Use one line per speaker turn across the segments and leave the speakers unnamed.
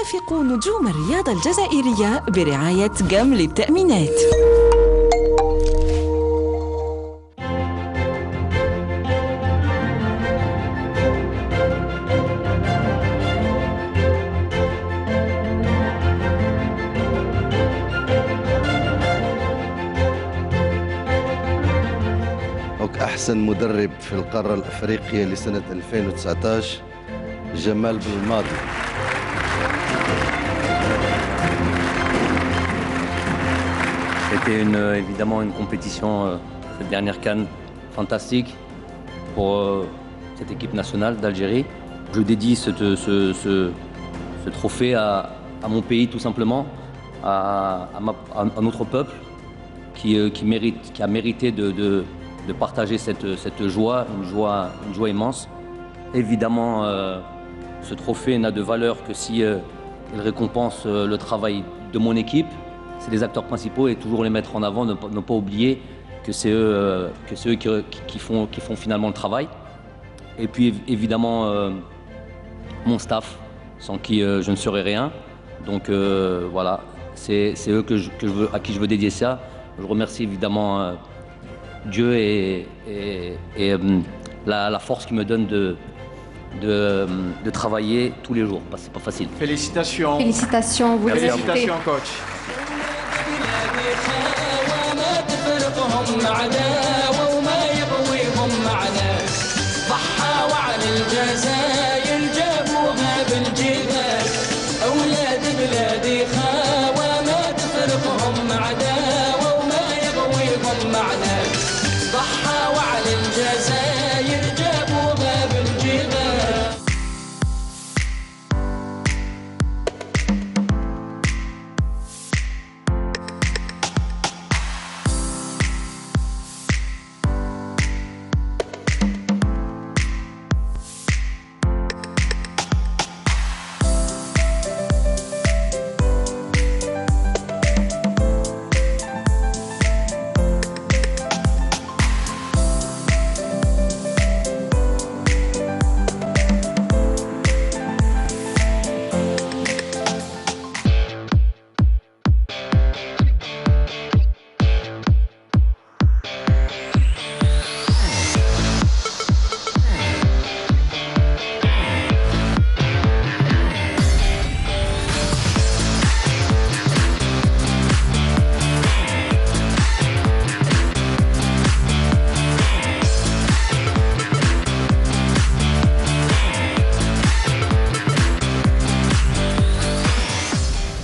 ترافق نجوم الرياضة الجزائرية برعاية جم للتأمينات.
أحسن مدرب في القارة الأفريقية لسنة 2019 جمال بالماضي.
C'était évidemment une compétition, cette dernière CAN, fantastique pour cette équipe nationale d'Algérie. Je dédie ce trophée à mon pays tout simplement, à notre peuple qui a mérité de partager cette joie, une joie immense. Évidemment, ce trophée n'a de valeur que si il récompense le travail de mon équipe. C'est les acteurs principaux et toujours les mettre en avant, ne pas oublier que c'est eux qui font finalement le travail. Et puis évidemment, mon staff, sans qui je ne serais rien. Donc voilà, c'est eux à qui je veux dédier ça. Je remercie évidemment Dieu et la force qui me donne de travailler tous les jours, parce que c'est pas facile.
Félicitations.
Félicitations, vous
méritez. Félicitations, coach.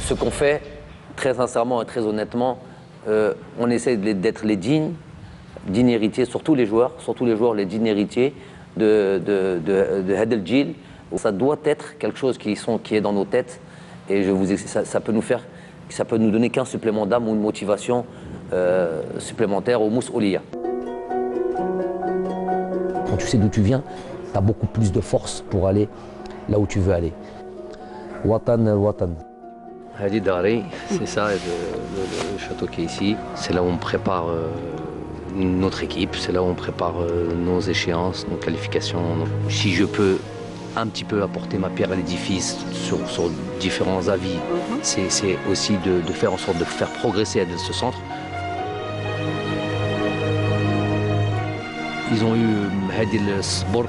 Ce qu'on fait, très sincèrement et très honnêtement, on essaie d'être les dignes héritiers, surtout les joueurs, les dignes héritiers de Hadel Djil. Ça doit être quelque chose qui est dans nos têtes et ça peut nous donner qu'un supplément d'âme ou une motivation supplémentaire au Mous'oulia.
Quand tu sais d'où tu viens, tu as beaucoup plus de force pour aller là où tu veux aller. Watan, Watan.
Hadi Dari, c'est ça le château qui est ici. C'est là où on prépare notre équipe, c'est là où on prépare nos échéances, nos qualifications. Si je peux un petit peu apporter ma pierre à l'édifice sur différents avis, c'est aussi de faire en sorte de faire progresser ce centre. Ils ont eu Hadi al-Sbor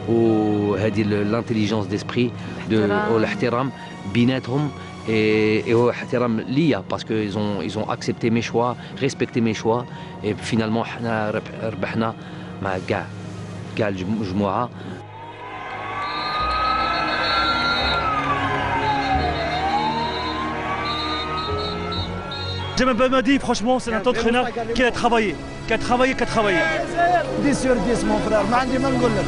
ou Hadi l'intelligence d'esprit de l'ihtiram binathum. Et ihtiram liya parce qu'ils ont accepté mes choix, respecté mes choix et finalement حنا ربحنا مع كاع المجموعة.
Jamal Belmadi, franchement, c'est un entraîneur qui a travaillé.
10 sur 10 mon frère, ما عندي ما نقول لك.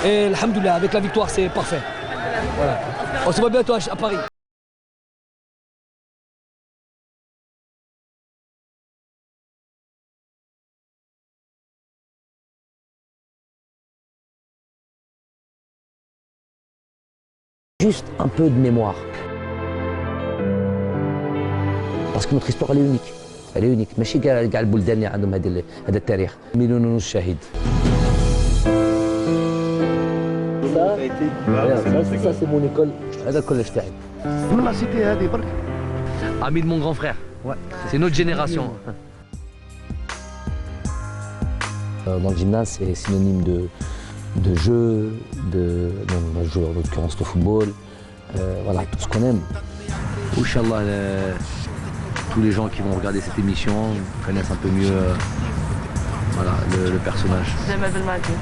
Et alhamdoulilah, avec la victoire, c'est parfait. Voilà. On se voit bientôt à Paris. juste un peu de mémoire. Parce que notre histoire, elle est unique. Elle est unique. ماشي كاع البلدان اللي عندهم هذا التاريخ. 1,5 مليون شهيد. Ça c'est mon école. هذا الكوليج تاعي.
من لا سيتي هذه برك.
Ami de mon grand frère. Ouais. C'est notre génération. Dans le gymnase, c'est synonyme de jeu, on joue en l'occurrence le football, voilà, tout ce qu'on aime. Inch'Allah, tous les gens qui vont regarder cette émission connaissent un peu mieux voilà, le personnage.
Jamal Belmadi.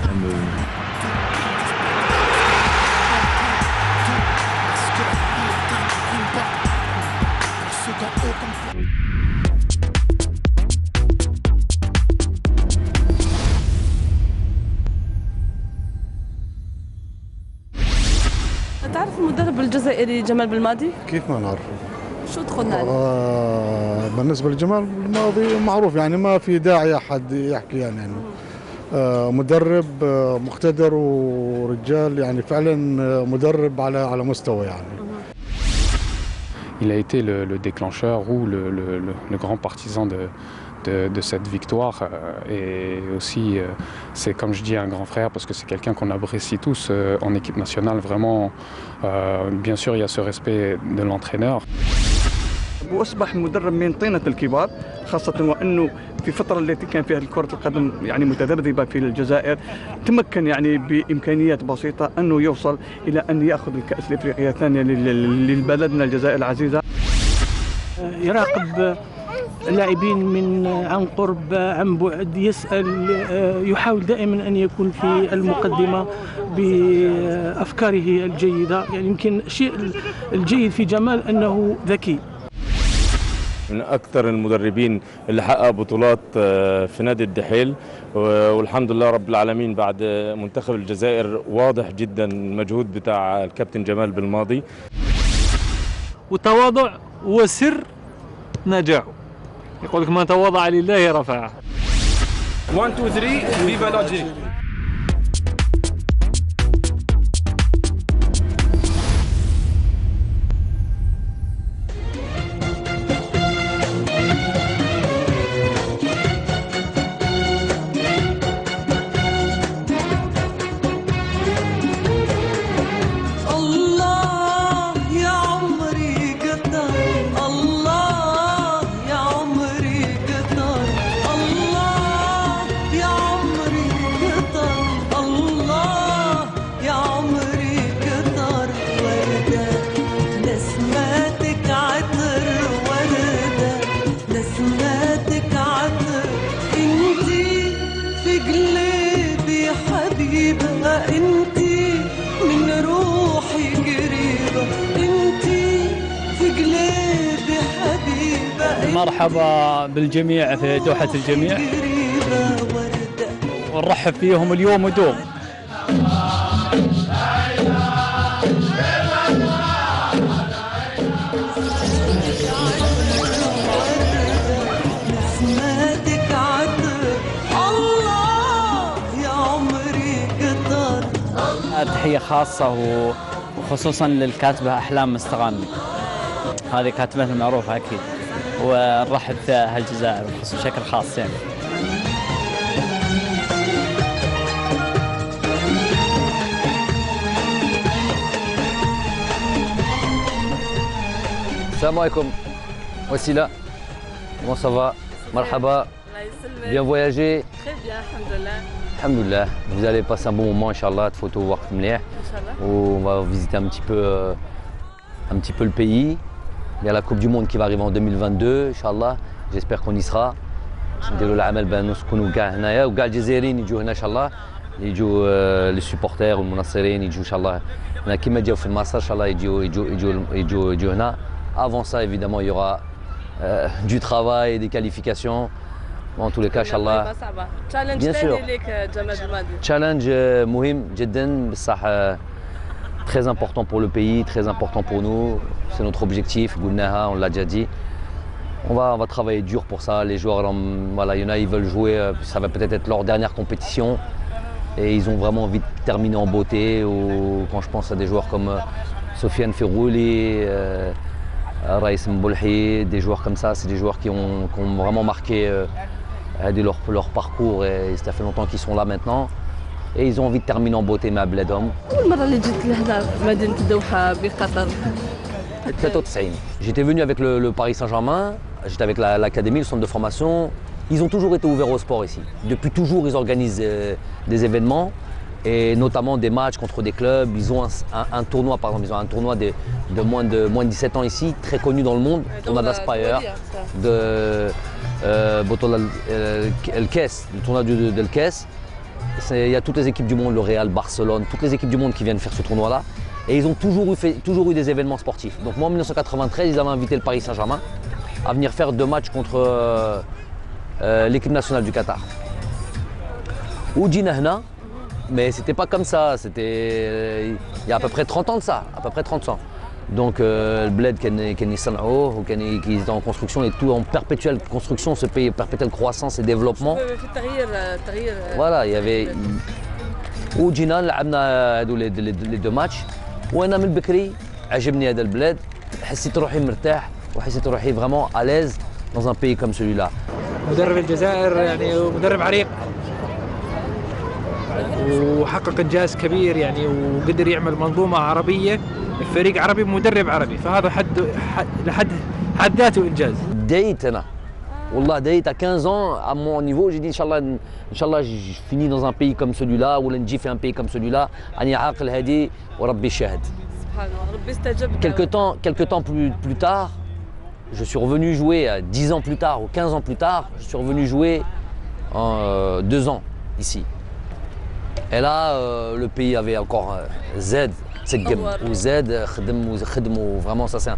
تعرف المدرب الجزائري جمال بلماضي؟
كيف ما نعرف.
شو دخلنا عليه؟
بالنسبه لجمال الماضي معروف يعني ما في داعي احد يحكي يعني مدرب مقتدر ورجال يعني فعلا مدرب على مستوى يعني.
Il a été le déclencheur ou le grand partisan de cette victoire et aussi c'est comme je dis un grand frère parce que c'est quelqu'un qu'on apprécie tous en équipe nationale vraiment bien sûr il y a ce respect de l'entraîneur.
واصبح مدرب من طينة الكبار خاصة وانه في الفترة التي كان فيها كرة القدم يعني متذبذبة في الجزائر تمكن يعني بامكانيات بسيطة انه يوصل الى ان ياخذ الكأس الافريقية الثانية لبلدنا الجزائر العزيزة.
يراقب اللاعبين من عن قرب عن بعد يسأل يحاول دائما أن يكون في المقدمة بأفكاره الجيدة يعني يمكن الشيء الجيد في جمال أنه ذكي.
من أكثر المدربين اللي حقق بطولات في نادي الدحيل والحمد لله رب العالمين بعد منتخب الجزائر واضح جدا المجهود بتاع الكابتن جمال بالماضي.
والتواضع هو سر نجاحه. يقول لك من تواضع لله رفعه.
1 2 3 فيفا لاجيك.
مرحبا بالجميع في دوحة الجميع ونرحب فيهم اليوم ودوم.
تحية خاصة وخصوصا للكاتبة أحلام مستغاني، هذه كاتبتنا المعروفة أكيد، ونرحب في هالجزائر بشكل خاص يعني.
السلام عليكم. وسيلة. Comment ça va? Marhaba. Bien voyagé?
Très bien, alhamdoulilah.
Alhamdoulilah. Vous allez passer un bon moment, Inch'Allah, de photos وقت مليح. On va visiter un petit peu le pays. Il y a la Coupe du Monde qui va arriver en 2022, Inch'Allah. J'espère qu'on y sera. نديروا العمل بان نكونوا كاع هنايا وكاع الجزائريين يجوا هنا ان شاء الله، يجوا لي سوبورتير والمناصرين يجوا ان شاء الله هنا كما جاوا في المسار ان شاء الله يجوا هنا. Avant ça, évidemment, il y aura du travail et des qualifications. En tous les cas, Inch'Allah. Bien sûr. Challenge مهم جدا بصح très important pour le pays, très important pour nous. C'est notre objectif. Goulnaha, on l'a déjà dit. On va travailler dur pour ça. Les joueurs, voilà, il y en a, ils veulent jouer. Ça va peut-être être leur dernière compétition. Et ils ont vraiment envie de terminer en beauté. Ou quand je pense à des joueurs comme Sofiane Ferrouli, Raïs Mboulhi, des joueurs comme ça, c'est des joueurs qui ont vraiment marqué leur parcours et ça fait longtemps qu'ils sont là maintenant. Et ils ont envie de terminer en beauté مع بلادهم.
أول مرة اللي جيت لهنا مدينة الدوحة بقطر.
93. J'étais venu avec le Paris Saint-Germain, j'étais avec l'académie, le centre de formation. Ils ont toujours été ouverts au sport ici. Depuis toujours, ils organisent des événements et notamment des matchs contre des clubs. Ils ont un tournoi, par exemple, ils ont un tournoi de moins de 17 ans ici, très connu dans le monde. Tournoi d'Aspire, de El Kess, le tournoi d'El Kess. Il y a toutes les équipes du monde, le Real, Barcelone, toutes les équipes du monde qui viennent faire ce tournoi-là. Et ils ont toujours eu des événements sportifs. Donc moi en 1993, ils avaient invité le Paris Saint-Germain à venir faire 2 matchs contre l'équipe nationale du Qatar. Ou Djinahna, mais c'était pas comme ça, c'était il y a à peu près 30 ans de ça, à peu près 30 ans. Donc le bled qui est en construction et tout en perpétuelle construction, ce pays perpétuelle croissance et développement. Voilà, il y avait ou Djina لعبنا les 2 matchs. وانا من بكري عجبني هذا البلاد حسيت روحي مرتاح وحسيت روحي vraiment à l'aise dans un pays comme celui-là.
مدرب الجزائر يعني مدرب عريق وحقق انجاز كبير يعني وقدر يعمل منظومه عربيه فريق عربي بمدرب عربي فهذا لحد ذاته انجاز.
دايت انا والله دايت à 15 ans à mon niveau j'ai dit inchallah je finis dans un pays comme celui-là ou نجي في un pays comme celui-là اني عاقل هادي وربي شاهد.
سبحان الله ربي استجاب.
Quelques temps plus tard, je suis revenu jouer 10 ans plus tard ou 15 ans plus tard, je suis revenu jouer 2 ans ici. Et là le pays avait encore Z ou Z vraiment ça c'est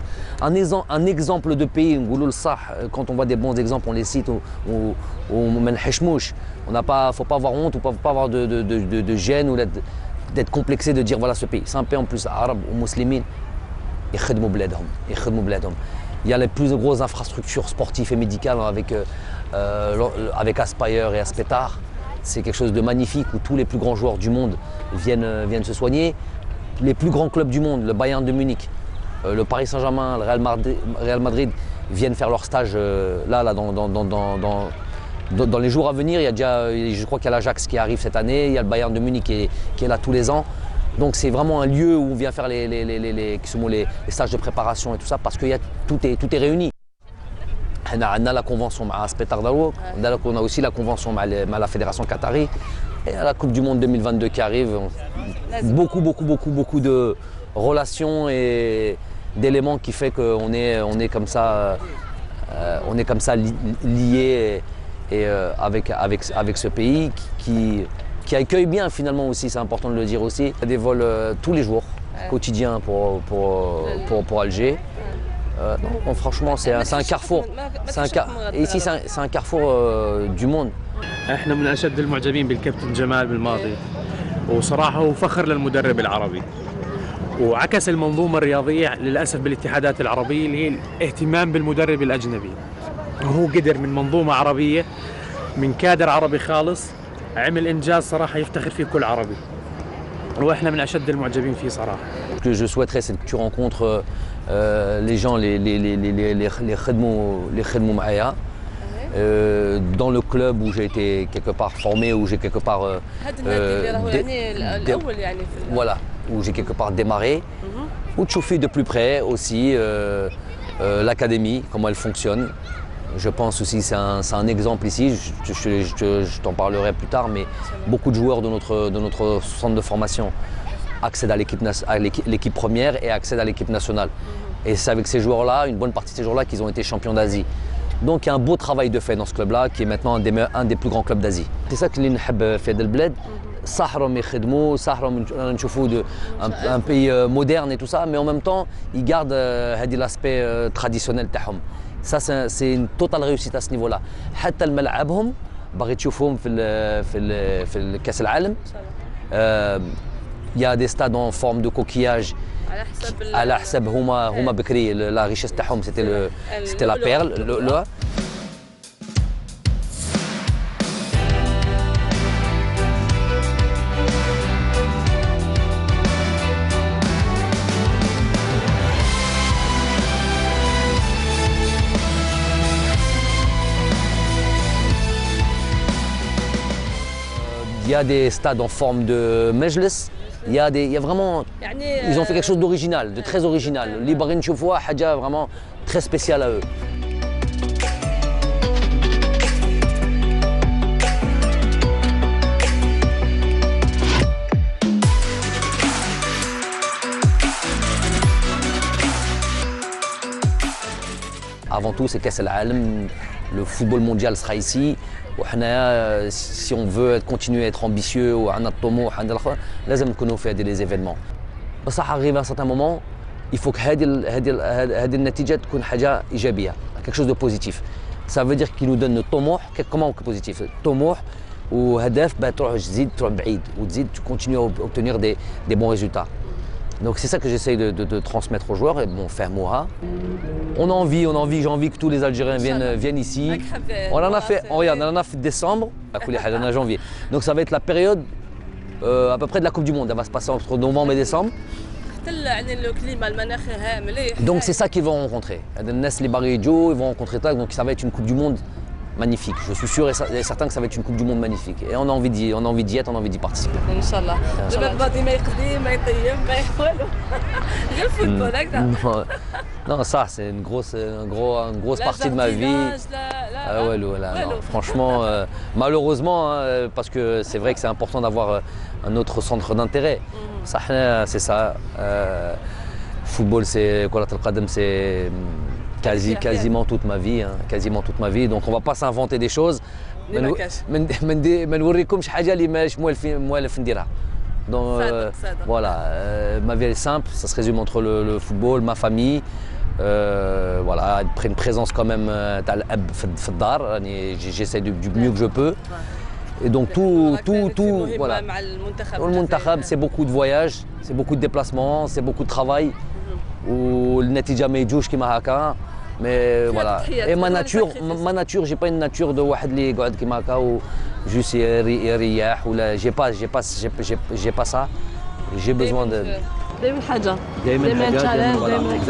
un exemple de pays. Quand on voit des bons exemples on les cite ou on n'a pas, faut pas avoir honte ou pas avoir de gêne ou d'être complexé de dire voilà ce pays. C'est un pays en plus arabe ou musulman. Il y a les plus grosses infrastructures sportives et médicales avec Aspire et Aspetar. C'est quelque chose de magnifique où tous les plus grands joueurs du monde viennent se soigner. Les plus grands clubs du monde, le Bayern de Munich, le Paris Saint-Germain, le Real Madrid viennent faire leur stage là dans les jours à venir. Il y a déjà, je crois qu'il y a l'Ajax qui arrive cette année, il y a le Bayern de Munich qui est là tous les ans. Donc c'est vraiment un lieu où on vient faire les stages de préparation et tout ça parce que tout est réuni. On a la convention avec Aspetar Darouk, on a aussi la convention avec la fédération qatari. Et à la Coupe du Monde 2022 qui arrive, beaucoup de relations et d'éléments qui fait qu'on est comme ça liés et avec ce pays qui accueille bien finalement aussi, c'est important de le dire aussi. Il y a des vols tous les jours, quotidiens pour Alger. Non, franchement c'est un carrefour. Ici c'est un carrefour du monde.
احنا من اشد المعجبين بالكابتن جمال بالماضي وصراحه هو فخر للمدرب العربي وعكس المنظومه الرياضيه للاسف بالاتحادات العربيه اللي هي الاهتمام بالمدرب الاجنبي وهو قدر من منظومه عربيه من كادر عربي خالص عمل انجاز صراحه يفتخر فيه كل عربي واحنا من اشد المعجبين فيه صراحه.
Ce que je souhaiterais c'est que tu rencontres les gens les khedmou معايا. Dans le club où j'ai été quelque part formé, où j'ai quelque part voilà, où j'ai quelque part démarré, où tu fais de plus près aussi l'académie, comment elle fonctionne. Je pense aussi c'est un exemple ici, je t'en parlerai plus tard, mais beaucoup de joueurs de notre centre de formation accèdent à l'équipe première et accèdent à l'équipe nationale. Et c'est avec ces joueurs-là, une bonne partie de ces joueurs-là qu'ils ont été champions d'Asie. Donc il y a un beau travail de fait dans ce club-là qui est maintenant un des plus grands clubs d'Asie. C'est ça que نحب في هذا البلاد صحرهم يخدموا صحرهم نشوفوا un pays moderne et tout ça mais en même temps ils gardent l'aspect traditionnel تاعهم. Ça c'est une totale réussite à ce niveau-là. حتى الملعبهم باغي تشوفهم في كأس العالم. Il y a des stades en forme de coquillage. على حسب هما بكري la richesse تاعهم c'était la perle. il y a des stades en forme de mejlis, il y a vraiment, ils ont fait quelque chose d'original, de très original. اللي باغيين نشوفوها حاجة vraiment très spéciale à eux. Avant tout, c'est كأس العالم, le football mondial sera ici. وحنا si on veut continuer à être ambitieux وعندنا الطموح عندنا الاخر لازم نكونوا في هذه les événements. بصح arrive à un certain moment, il faut que هذه النتيجة تكون حاجة إيجابية, quelque chose de positif. Ça veut dire qu'il nous donne le طموح, comment positif, طموح وهدف تروح تزيد تروح بعيد وتزيد tu continues à obtenir des bons résultats. Donc c'est ça que j'essaye de transmettre aux joueurs. Et bon, faire Moha. On a envie, j'ai envie que tous les Algériens viennent ici. On en a fait, regarde, on en a fait décembre, on a janvier. Donc ça va être la période à peu près de la Coupe du Monde. Elle va se passer entre novembre et décembre. Donc c'est ça qu'ils vont rencontrer. Les Baridjo, ils vont rencontrer ça. Donc ça va être une Coupe du Monde magnifique. Je suis sûr et certain que ça va être une Coupe du Monde magnifique. Et on a envie d'y être, on a envie d'y participer.
Inch'Allah.
Non, ça c'est une grosse partie de ma vie. Ah ouais, là, non. Franchement, malheureusement, parce que c'est vrai que c'est important d'avoir un autre centre d'intérêt. Ça, c'est ça. Football, c'est Kurat al-Qadam, c'est quasiment toute ma vie, quasiment toute ma vie. Donc on va pas s'inventer des choses. ما نوريكمش حاجه اللي ماش موالف نديرها. Donc voilà, ma vie elle est simple, ça se résume entre le football, ma famille, voilà, une présence quand même تاع الاب في الدار, يعني j'essaie du mieux que je peux. Et donc tout voilà. Le Muntakhab, c'est beaucoup de voyages, c'est beaucoup de déplacements, c'est beaucoup de travail. والنتيجه ما يجوش كيما هكا. Mais voilà. Et ma nature, j'ai pas une nature de واحد اللي يقعد كيما هكا و juste يريح ولا j'ai pas ça. J'ai besoin de
دايما حاجه
دايما
تشالنج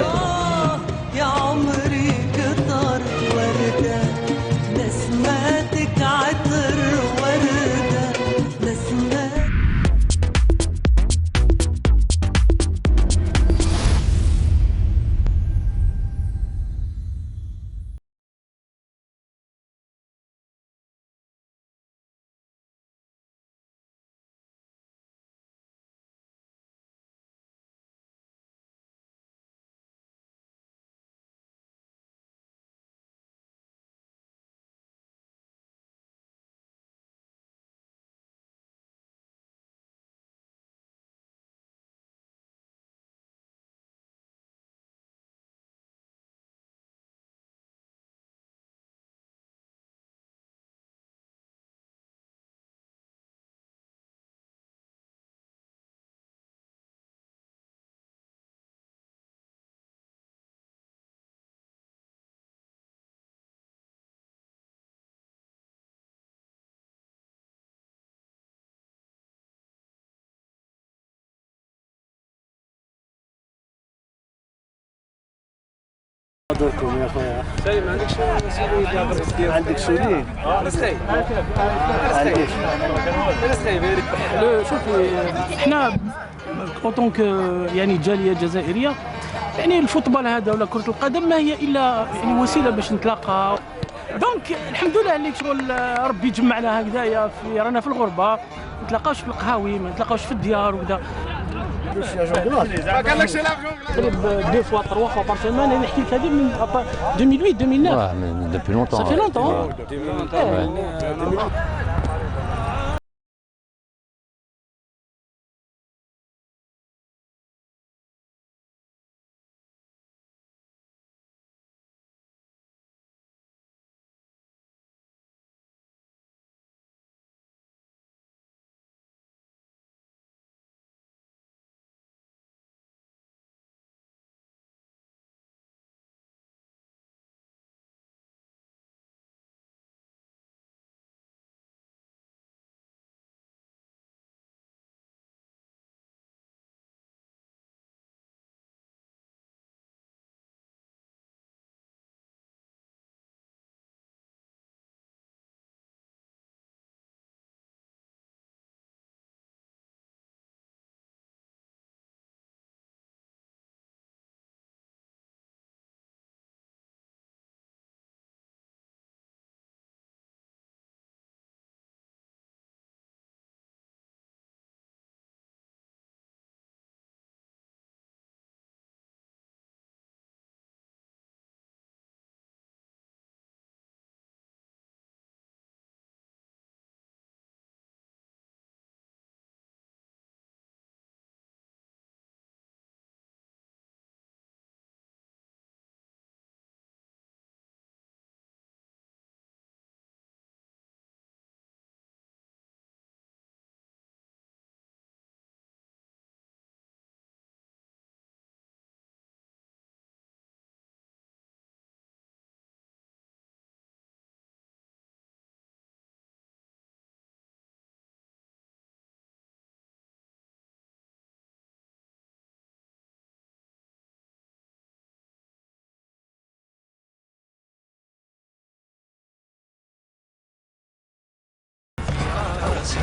يا عمري كترت ورده نسماتك عطر ورده نسمات
دوركم يا خويا سالي ما عندكش مسؤوليه عندك سولين رزقي
شوفي احنا اوطونك يعني جاليه جزائريه يعني الفوتبال هذا ولا كره القدم ما هي الا يعني وسيله باش نتلاقى. دونك الحمد لله اللي شغل ربي يجمعنا هكذايا رانا في الغربه ما نتلاقاوش في القهاوي ما نتلاقاوش في الديار وكذا.
ما قالكش لا
جونغلاج دو فوا 3 فوا بار سيمان. انا نحكي لك هذه من 2008 2009.
Depuis longtemps.
Ça fait longtemps.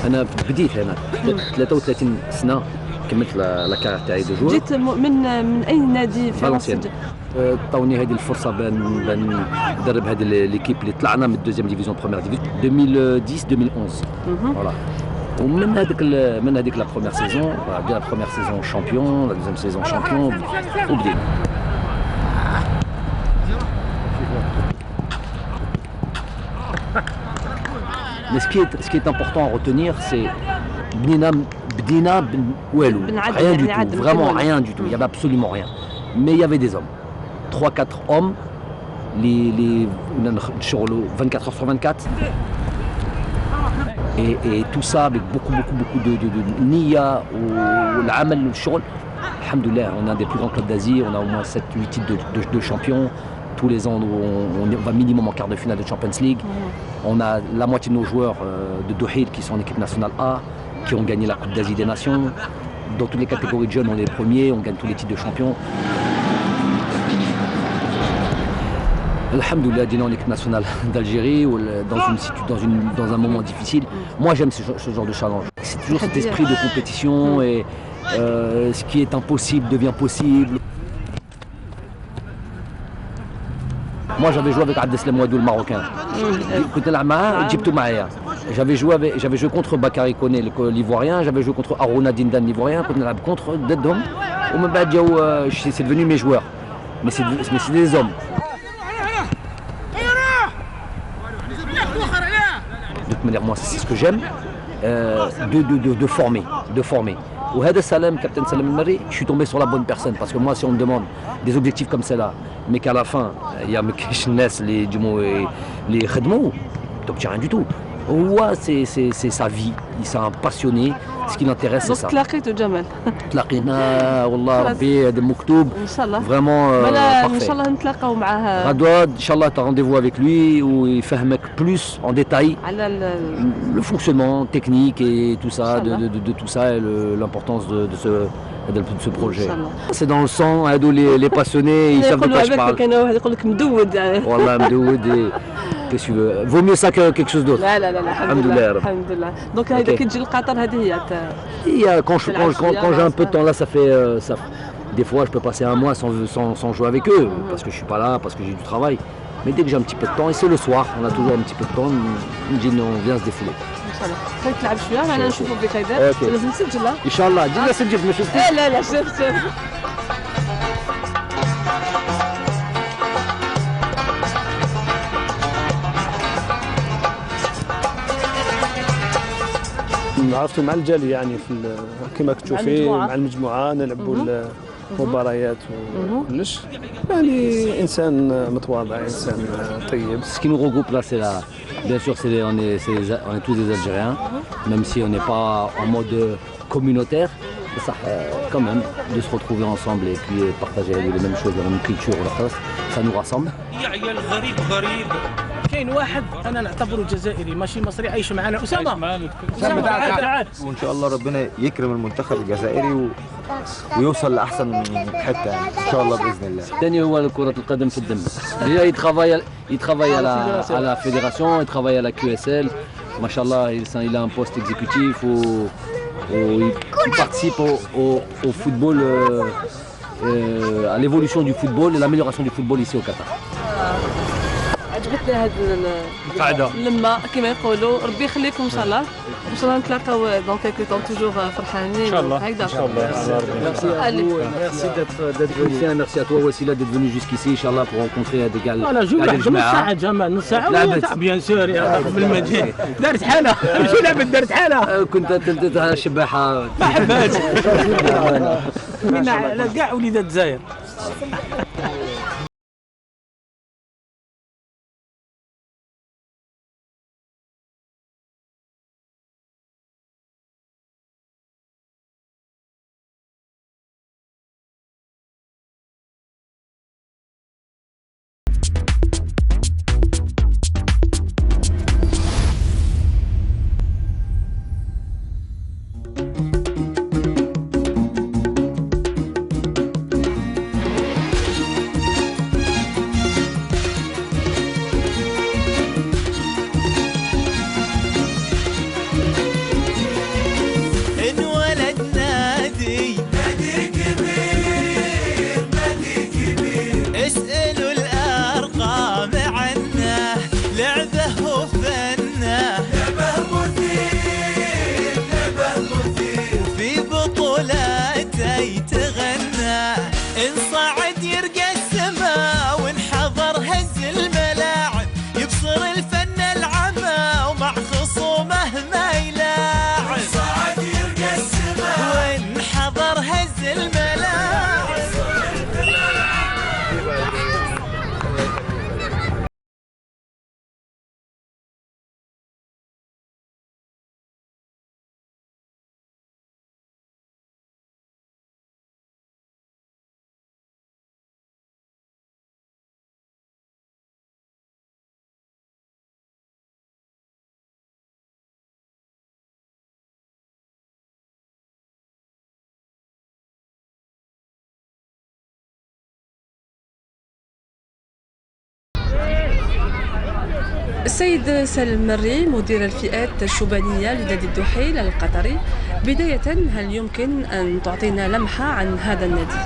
انا بديت هنا 33 سنه كملت لا كارير تاعي دو جور.
جيت من اي نادي
فرنسي؟ عطاوني هذه الفرصه بان ندرب هذه ليكيب اللي طلعنا من الدوزيام ديفيزيون بروميير ديفيزيون 2010 2011 فوالا. ومن هذيك لا بروميير سيزون بدا لا بروميير سيزون شامبيون، لا دوزيام سيزون شامبيون وبدينا. Mais ce qui est important à retenir, c'est Bdina Ouelou. Rien du tout, vraiment rien du tout. Il n'y avait absolument rien. Mais il y avait des hommes. 3-4 hommes, sur le 24 heures sur 24. Et tout ça avec beaucoup de niya ou l'amal, le shurl. Alhamdoulilah, on a un des plus grands clubs d'Asie, on a au moins 7-8 titres de champions. Tous les ans, on va minimum en quart de finale de Champions League. On a la moitié de nos joueurs de Douhil qui sont en équipe nationale A, qui ont gagné la Coupe d'Asie des Nations. Dans toutes les catégories de jeunes, on est les premiers, on gagne tous les titres de champion. Alhamdoulilah, dîner en équipe nationale d'Algérie, dans un moment difficile. Moi, j'aime ce genre de challenge. C'est toujours cet esprit de compétition et ce qui est impossible devient possible. Moi j'avais joué avec Abdeslam Ouadou le Marocain. J'avais joué contre Bakary Koné l'Ivoirien, j'avais joué contre Harouna Dindan l'Ivoirien, contre Dedom. C'est devenu mes joueurs. Mais c'est des hommes. De toute manière, moi c'est ce que j'aime, de former. Au Hada Salam, Captain Salam El-Mari, je suis tombé sur la bonne personne parce que moi, si on me demande des objectifs comme celle-là, mais qu'à la fin, il y a les khedmou, tu n'obtiens rien du tout. Ouais, c'est sa vie, c'est un passionné, ce qui l'intéresse c'est ça.
تلاقيتوا جمال.
تلاقينا والله ربي هذا مكتوب.
ان شاء الله.
Vraiment
ان شاء الله نتلاقاو معاه.
غدوة ان شاء الله tu as rendez-vous avec lui où il يفهمك plus en détail le fonctionnement technique et tout ça, de tout ça et l'importance de ce projet. C'est dans le sang, les passionnés, ils savent de quoi je parle.
يقول لك مدود.
والله مدود. Qu'est-ce que tu veux? Vaut mieux ça que quelque chose d'autre.
لا الحمد لله. Donc هذا كي تجي لقطر هذه هي.
Quand j'ai un peu de temps là, ça fait des fois je peux passer un mois sans jouer avec eux parce que je suis pas là, parce que j'ai du travail. Mais dès que j'ai un petit peu de temps, et c'est le soir, on a toujours un petit peu de temps, on vient se défouler.
Inch'Allah. خليك تلعب شويه معنا نشوفوا بك هذا. لازم نسجل.
ان شاء الله جينا نسجل ما شفتش.
لا شوف.
عرفتوا مع الجالي يعني كما كتشوفي مع المجموعه نلعبوا المباريات وكلش يعني انسان متواضع انسان طيب.
Ce qui nous regroupe là c'est bien sûr on est tous des Algériens même si on n'est pas en mode communautaire ça quand même de se retrouver ensemble et puis partager les mêmes choses, la même culture ça nous rassemble.
كاين واحد انا نعتبره جزائري ماشي مصري عايش معنا اسامه
وان شاء الله ربنا يكرم المنتخب الجزائري ويوصل لاحسن حته يعني ان شاء الله باذن الله.
الثاني هو كرة القدم في الدم. Il travaille à la fédération, il travaille à la QSL. Machallah, il a un poste exécutif où il participe au football, à l'évolution du football et l'amélioration du football ici au Qatar.
عجبتني هذه اللمه كما يقولوا ربي يخليكم ان شاء الله ان شاء الله نتلاقاو دون كيلكو طون توجور فرحانين
ان شاء الله
هكذا
ان شاء الله.
Merci d'être venu. Merci à toi Wassila d'être venu jusqu'ici Inch'Allah pour rencontrer des gars.
انا جو لعبت نص ساعه جمال نص ساعه بيان سور بالمدينه دارت حاله شو لعبت دارت حاله
كنت الشباحه
ما حبهاش على كاع وليدات الجزائر.
السيد سالم مري مدير الفئات الشبانية لنادي الدحيل القطري، بداية هل يمكن أن تعطينا لمحة عن هذا النادي؟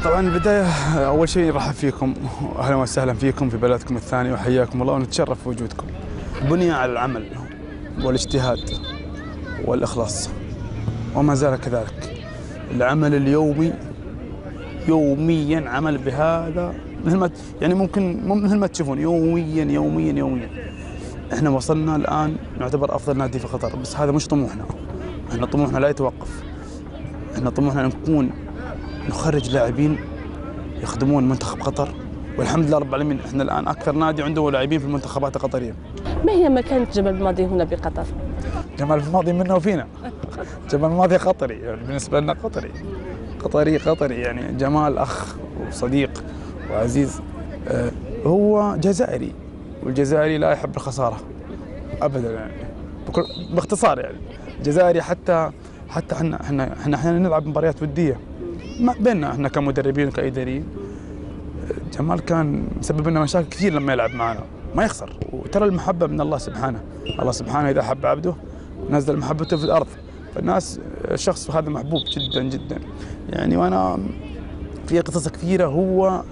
طبعا البداية أول شيء نرحب فيكم وأهلا وسهلا فيكم في بلدكم الثاني وحياكم الله ونتشرف بوجودكم. بني على العمل والاجتهاد والإخلاص وما زال كذلك. العمل اليومي يوميا عمل بهذا مثل ما يعني ممكن مثل ما تشوفون يوميا. احنا وصلنا الآن نعتبر أفضل نادي في قطر، بس هذا مش طموحنا. احنا طموحنا لا يتوقف. احنا طموحنا نخرج لاعبين يخدمون منتخب قطر، والحمد لله رب العالمين احنا الآن أكثر نادي عنده لاعبين في المنتخبات القطرية.
ما هي مكانة جبل الماضي هنا بقطر؟
جبل الماضي منا وفينا. جبل الماضي قطري، يعني بالنسبة لنا قطري يعني جمال أخ وصديق وعزيز. هو جزائري، والجزائري لا يحب الخسارة أبدا يعني باختصار. يعني جزائري حتى احنا نلعب مباريات ودية ما بيننا احنا كمدربين وكإداريين. جمال كان مسبب لنا مشاكل كثير لما يلعب معنا، ما يخسر. وترى المحبة من الله سبحانه، الله سبحانه إذا حب عبده نزل محبته في الأرض. فالناس الشخص هذا محبوب جدا يعني. وأنا في قصص كثيرة هو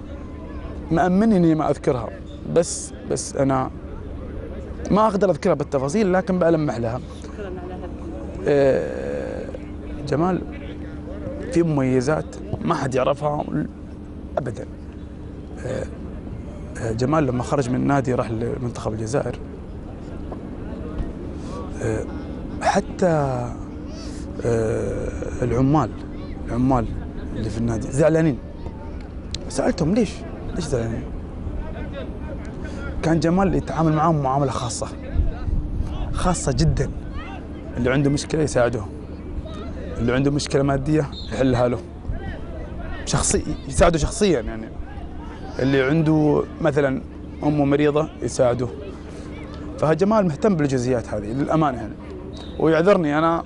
مأمنني إني ما أذكرها، بس أنا ما أقدر أذكرها بالتفاصيل لكن بألمح لها. جمال في مميزات ما حد يعرفها أبدا. جمال لما خرج من النادي راح لمنتخب الجزائر، حتى العمال اللي في النادي زعلانين. سألتهم ليش زعلانين؟ كان جمال يتعامل معاهم معاملة خاصة جدا. اللي عنده مشكلة يساعده، اللي عنده مشكلة مادية يحلها له يساعده شخصيا يعني. اللي عنده مثلا أمه مريضة يساعده. فجمال مهتم بالجزئيات هذه للأمانة يعني. ويعذرني أنا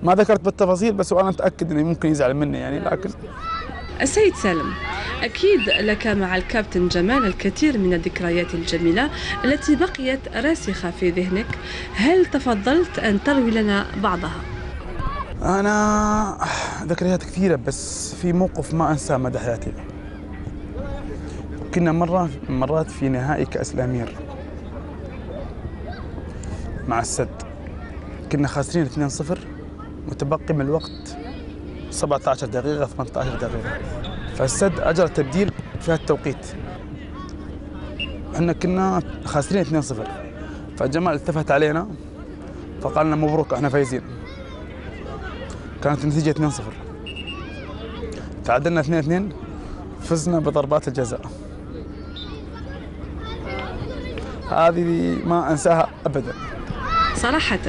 ما ذكرت بالتفاصيل، بس وأنا متأكد إنه ممكن يزعل مني يعني. لكن
السيد سالم، أكيد لك مع الكابتن جمال الكثير من الذكريات الجميلة التي بقيت راسخة في ذهنك، هل تفضلت أن تروي لنا بعضها؟
أنا ذكريات كثيرة، بس في موقف ما أنساه مدى حياتي. كنا مرة من مرات في نهائي كأس الأمير مع السد، كنا خاسرين 2-0، متبقي من الوقت 17 دقيقة 18 دقيقة، فالسد أجرى تبديل في التوقيت. احنا كنا خاسرين 2-0، فجمال التفت علينا فقال لنا مبروك احنا فايزين. كانت النتيجة 2-0، تعادلنا 2-2، فزنا بضربات الجزاء. هذه ما أنساها أبدا.
صراحة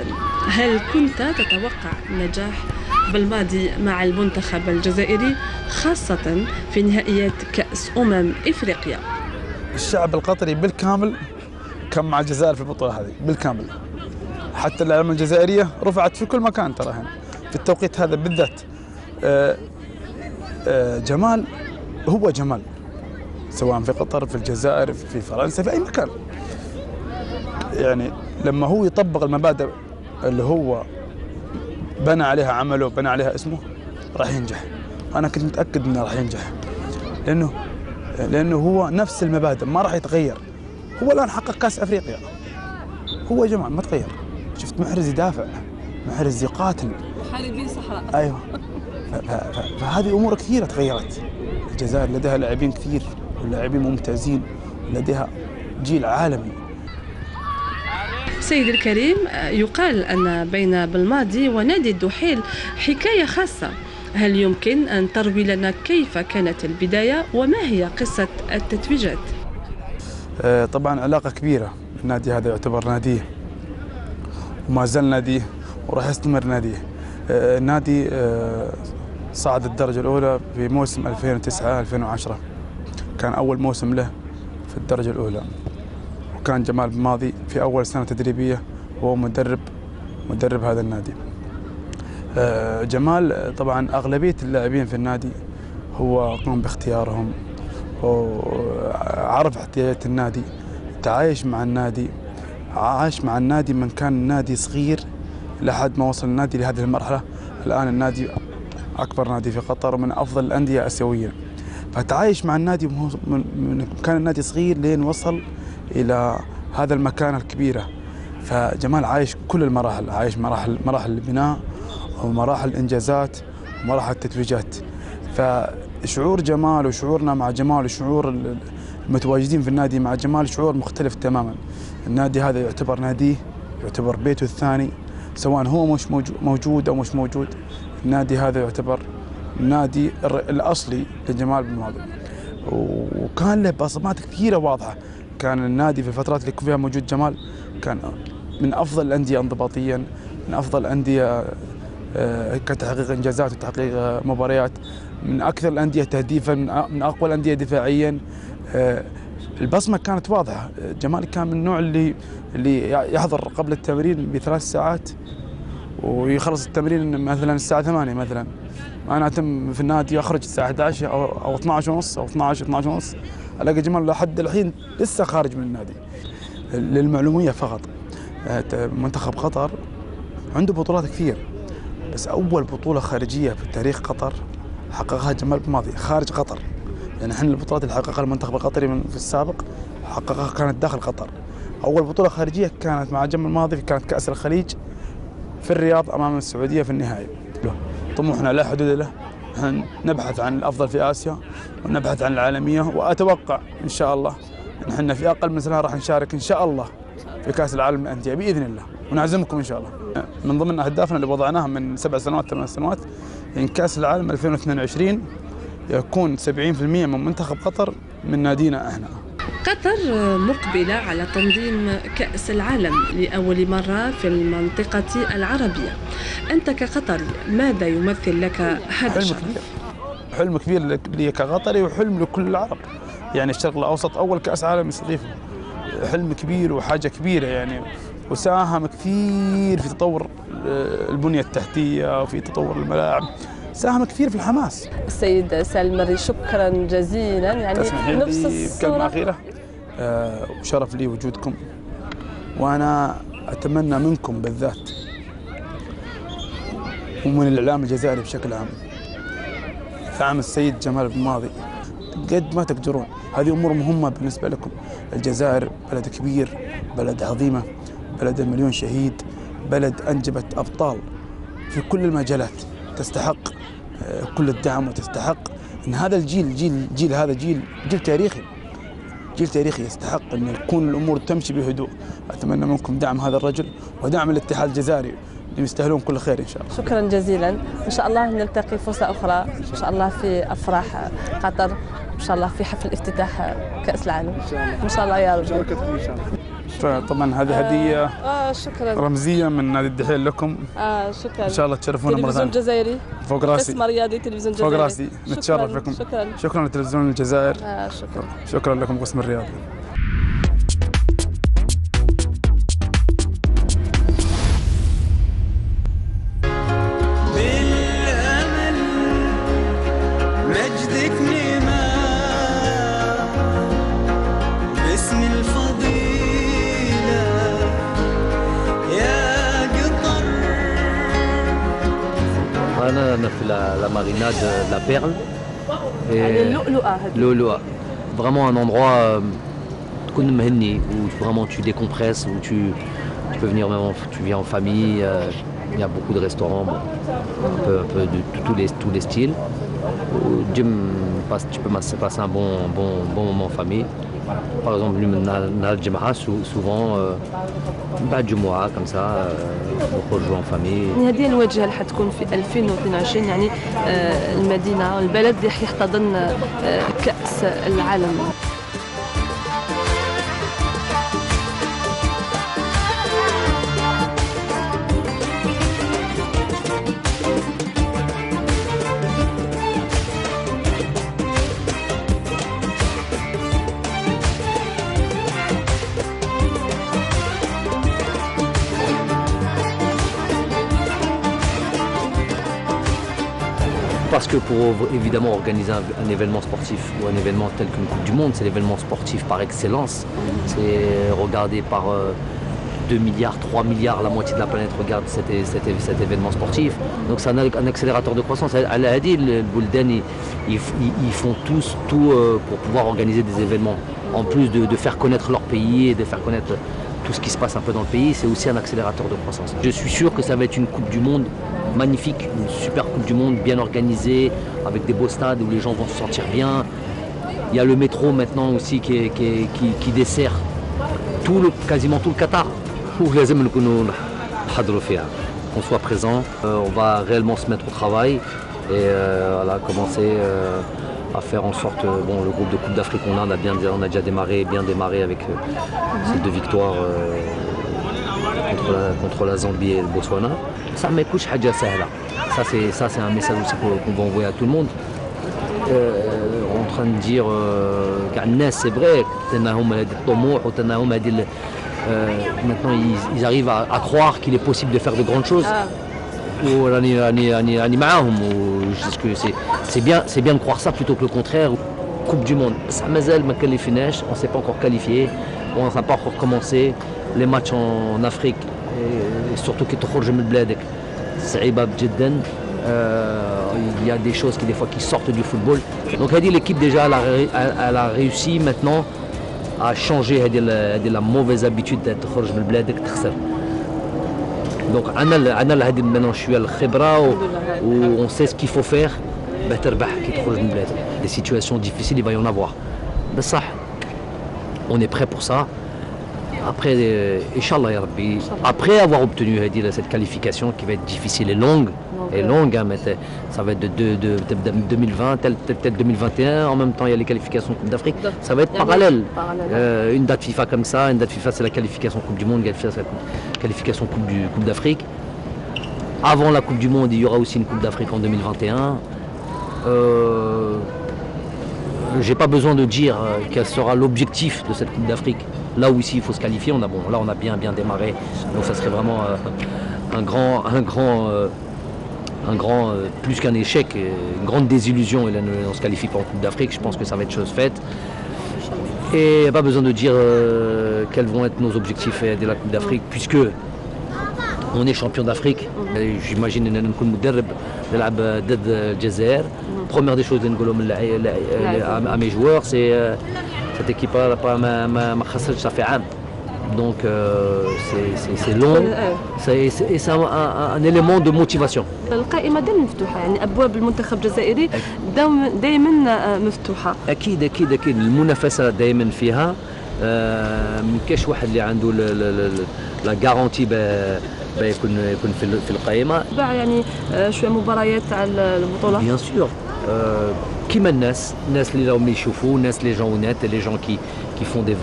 هل كنت تتوقع نجاح بالماضي مع المنتخب الجزائري خاصة في نهائيات كأس إفريقيا؟
الشعب القطري بالكامل كان مع الجزائر في البطولة هذه بالكامل، حتى العلامة الجزائرية رفعت في كل مكان ترى هنا في التوقيت هذا بالذات. جمال هو جمال، سواء في قطر في الجزائر في فرنسا في أي مكان. يعني لما هو يطبق المبادئ اللي هو بنى عليها عمله وبنى عليها اسمه راح ينجح. أنا كنت متأكد إنه راح ينجح، لأنه هو نفس المبادئ ما راح يتغير. هو الآن حقق كأس أفريقيا، هو جمال ما تغير. شفت محرز يدافع، محرز يقاتل،
محاربين صحراء.
أيوه. فهذه أمور كثيرة تغيرت. الجزائر لديها لاعبين كثير ولاعبين ممتازين، لديها جيل عالمي.
سيد الكريم، يقال أن بين بالماضي ونادي الدحيل حكاية خاصة، هل يمكن أن تروي لنا كيف كانت البداية وما هي قصة التتويجات؟
طبعا علاقة كبيرة. النادي هذا يعتبر ناديه وما زال ناديه وراح يستمر ناديه. النادي صعد الدرجة الأولى في موسم 2009-2010، كان أول موسم له في الدرجة الأولى، وكان جمال بالماضي في أول سنة تدريبية وهو مدرب هذا النادي. جمال طبعا أغلبية اللاعبين في النادي هو قام باختيارهم وعرف احتياجات النادي، تعايش مع النادي، عاش مع النادي من كان النادي صغير لحد ما وصل النادي لهذه المرحلة. الآن النادي أكبر نادي في قطر ومن أفضل الأندية آسيويا، فتعايش مع النادي من كان النادي صغير لين وصل إلى هذا المكانة الكبيرة. فجمال عايش كل المراحل، عايش مراحل البناء ومراحل الإنجازات ومراحل التتويجات. فشعور جمال وشعورنا مع جمال وشعور المتواجدين في النادي مع جمال شعور مختلف تماما. النادي هذا يعتبر ناديه، يعتبر بيته الثاني، سواء هو مش موجود أو مش موجود. النادي هذا يعتبر النادي الأصلي لجمال بن ماضي، وكان له بصمات كثيرة واضحة. كان النادي في الفترات اللي كان فيها موجود جمال كان من أفضل الأندية انضباطيا، من أفضل الأندية كتحقيق إنجازات وتحقيق مباريات، من أكثر الأندية تهديفا، من أقوى الأندية دفاعيا. البصمة كانت واضحة. جمال كان من النوع اللي يحضر قبل التمرين ب3 ساعات ويخلص التمرين مثلا الساعة 8 مثلا. أنا أتم في النادي أخرج الساعة 11 أو 12:30 أو 12:30 ألاقي جمال لحد الحين لسه خارج من النادي. للمعلومية فقط، منتخب قطر عنده بطولات كثير، بس أول بطولة خارجية في تاريخ قطر حققها جمال بن ماضي خارج قطر. يعني احنا البطولات اللي حققها المنتخب القطري في السابق حققها كانت داخل قطر. أول بطولة خارجية كانت مع جمال الماضي كانت كأس الخليج في الرياض أمام السعودية في النهائي. طموحنا لا حدود له، نبحث عن الأفضل في آسيا ونبحث عن العالمية، وأتوقع إن شاء الله إن احنا في أقل من سنة راح نشارك إن شاء الله في كأس العالم للأندية بإذن الله، ونعزمكم إن شاء الله. من ضمن أهدافنا اللي وضعناها من 7 سنوات 8 سنوات إن كأس العالم 2022 يكون 70% من منتخب قطر من نادينا احنا.
قطر مقبلة على تنظيم كأس العالم لأول مرة في المنطقة العربية. أنت كقطري ماذا يمثل لك هذا الشرف؟
حلم كبير لي كقطري وحلم لكل العرب. يعني الشرق الأوسط أول كأس عالم يستضيفه، حلم كبير وحاجة كبيرة يعني، وساهم كثير في تطور البنية التحتية وفي تطور الملاعب، ساهم كثير في الحماس.
السيد سالم مري شكرا جزيلا. يعني نفس الصورة.
كلمة أخيرة، وشرف لي وجودكم، وأنا أتمنى منكم بالذات ومن الإعلام الجزائري بشكل عام دعم السيد جمال بن ماضي قد ما تقدرون. هذه أمور مهمة بالنسبة لكم. الجزائر بلد كبير، بلد عظيمة، بلد 1,000,000 شهيد، بلد أنجبت أبطال في كل المجالات، تستحق كل الدعم وتستحق ان هذا الجيل هذا جيل تاريخي، جيل تاريخي يستحق ان يكون الامور تمشي بهدوء. اتمنى منكم دعم هذا الرجل ودعم الاتحاد الجزائري اللي يستاهلون كل خير ان شاء الله.
شكرا جزيلا، ان شاء الله نلتقي فرصه اخرى ان شاء الله في افراح قطر، ان شاء الله في حفل افتتاح كاس العالم ان شاء الله يا رب.
طبعا هذه هديه
شكرا
رمزيه من نادي الدحيل لكم.
شكرا
ان شاء الله تشرفونا مره ثانيه.
تلفزيون الجزائري
فوق راسي،
قسم رياضي تلفزيون الجزائري
فوق راسي، نتشرف بكم. شكرا لتلفزيون الجزائر. شكرا لكم قسم الرياضي.
بالامل مجدك نما باسم الفضيله يا قطر.
أنا في la marinade de la Perle. اللؤلؤة. Vraiment un endroit تكون مهني où vraiment tu décompresses, où tu peux venir même, tu viens en famille. Il y a beaucoup de restaurants, un peu de tous les styles. Tu peux passer un bon moment en famille. Par exemple, souvent, Jumu'ah comme ça, on joue en famille.
هذه الواجهة اللي حتكون في 2022 يعني المدينة البلد اللي يحتضن كأس العالم.
parce que pour évidemment organiser un événement sportif ou un événement tel qu'une Coupe du Monde, c'est l'événement sportif par excellence. C'est regardé par 2 milliards, 3 milliards, la moitié de la planète regarde cet événement sportif. Donc c'est un accélérateur de croissance. Elle a dit, le Boulden, ils font tous tout pour pouvoir organiser des événements. En plus de faire connaître leur pays et de faire connaître tout ce qui se passe un peu dans le pays, c'est aussi un accélérateur de croissance. Je suis sûr que ça va être une Coupe du Monde magnifique, une super Coupe du Monde bien organisée, avec des beaux stades où les gens vont se sentir bien. Il y a le métro maintenant aussi qui dessert quasiment tout le Qatar. Qu'on soit présent, on va réellement se mettre au travail et voilà, commencer à faire en sorte, bon, le groupe de Coupe d'Afrique on a déjà bien démarré avec ces 2 victoires contre la Zambie et le Botswana. Ça m'écoute, ça c'est un message aussi qu'on va envoyer à tout le monde. En train de dire, c'est vrai, maintenant ils arrivent à croire qu'il est possible de faire de grandes choses. C'est bien de croire ça plutôt que le contraire. Coupe du Monde, ça Mazel ma qualifinesh, on ne s'est pas encore qualifié, on n'a pas encore commencé. Les matchs en Afrique, et surtout qui تخرج من بلادك صعيبة جدا. Il y a des choses qui sortent du football. Donc l'équipe déjà elle a réussi maintenant à changer la mauvaise habitude de تخرج من بلادك تخسر. Donc maintenant je suis à l'khibra où on sait ce qu'il faut faire. Des situations difficiles, il va y en avoir. On est prêt pour ça. Après, Inch'Allah, ya Rabbi, après avoir obtenu cette qualification qui va être difficile et longue, hein, mais ça va être de 2020, peut-être 2021, en même temps il y a les qualifications Coupe d'Afrique, ça va être parallèle. Une date FIFA comme ça, une date FIFA c'est la qualification Coupe du Monde, une date FIFA c'est la qualification Coupe d'Afrique. Avant la Coupe du Monde, il y aura aussi une Coupe d'Afrique en 2021. J'ai pas besoin de dire quel sera l'objectif de cette Coupe d'Afrique. Là où ici il faut se qualifier, on a bien démarré. Donc ça serait vraiment un grand plus qu'un échec, une grande désillusion. Et là, on ne se qualifie pas en Coupe d'Afrique. Je pense que ça va être chose faite. Et il n'y a pas besoin de dire quels vont être nos objectifs de la Coupe d'Afrique, puisque on est champion d'Afrique. J'imagine que nous sommes ضد الجزائر. Première des choses à mes joueurs, c'est cette équipe-là ما خسرتش صافي عام. Donc c'est long, c'est un élément de motivation.
القائمة دائما مفتوحة، يعني أبواب المنتخب الجزائري دائما مفتوحة.
أكيد المنافسة دائما فيها. ما كاش واحد اللي عنده لا غارونتي يكون في القائمة.
يعني شوية مباريات على البطولة.
Bien sûr. كيما الناس اللي راهم يشوفوا الناس les gens honnêtes et les gens qui font des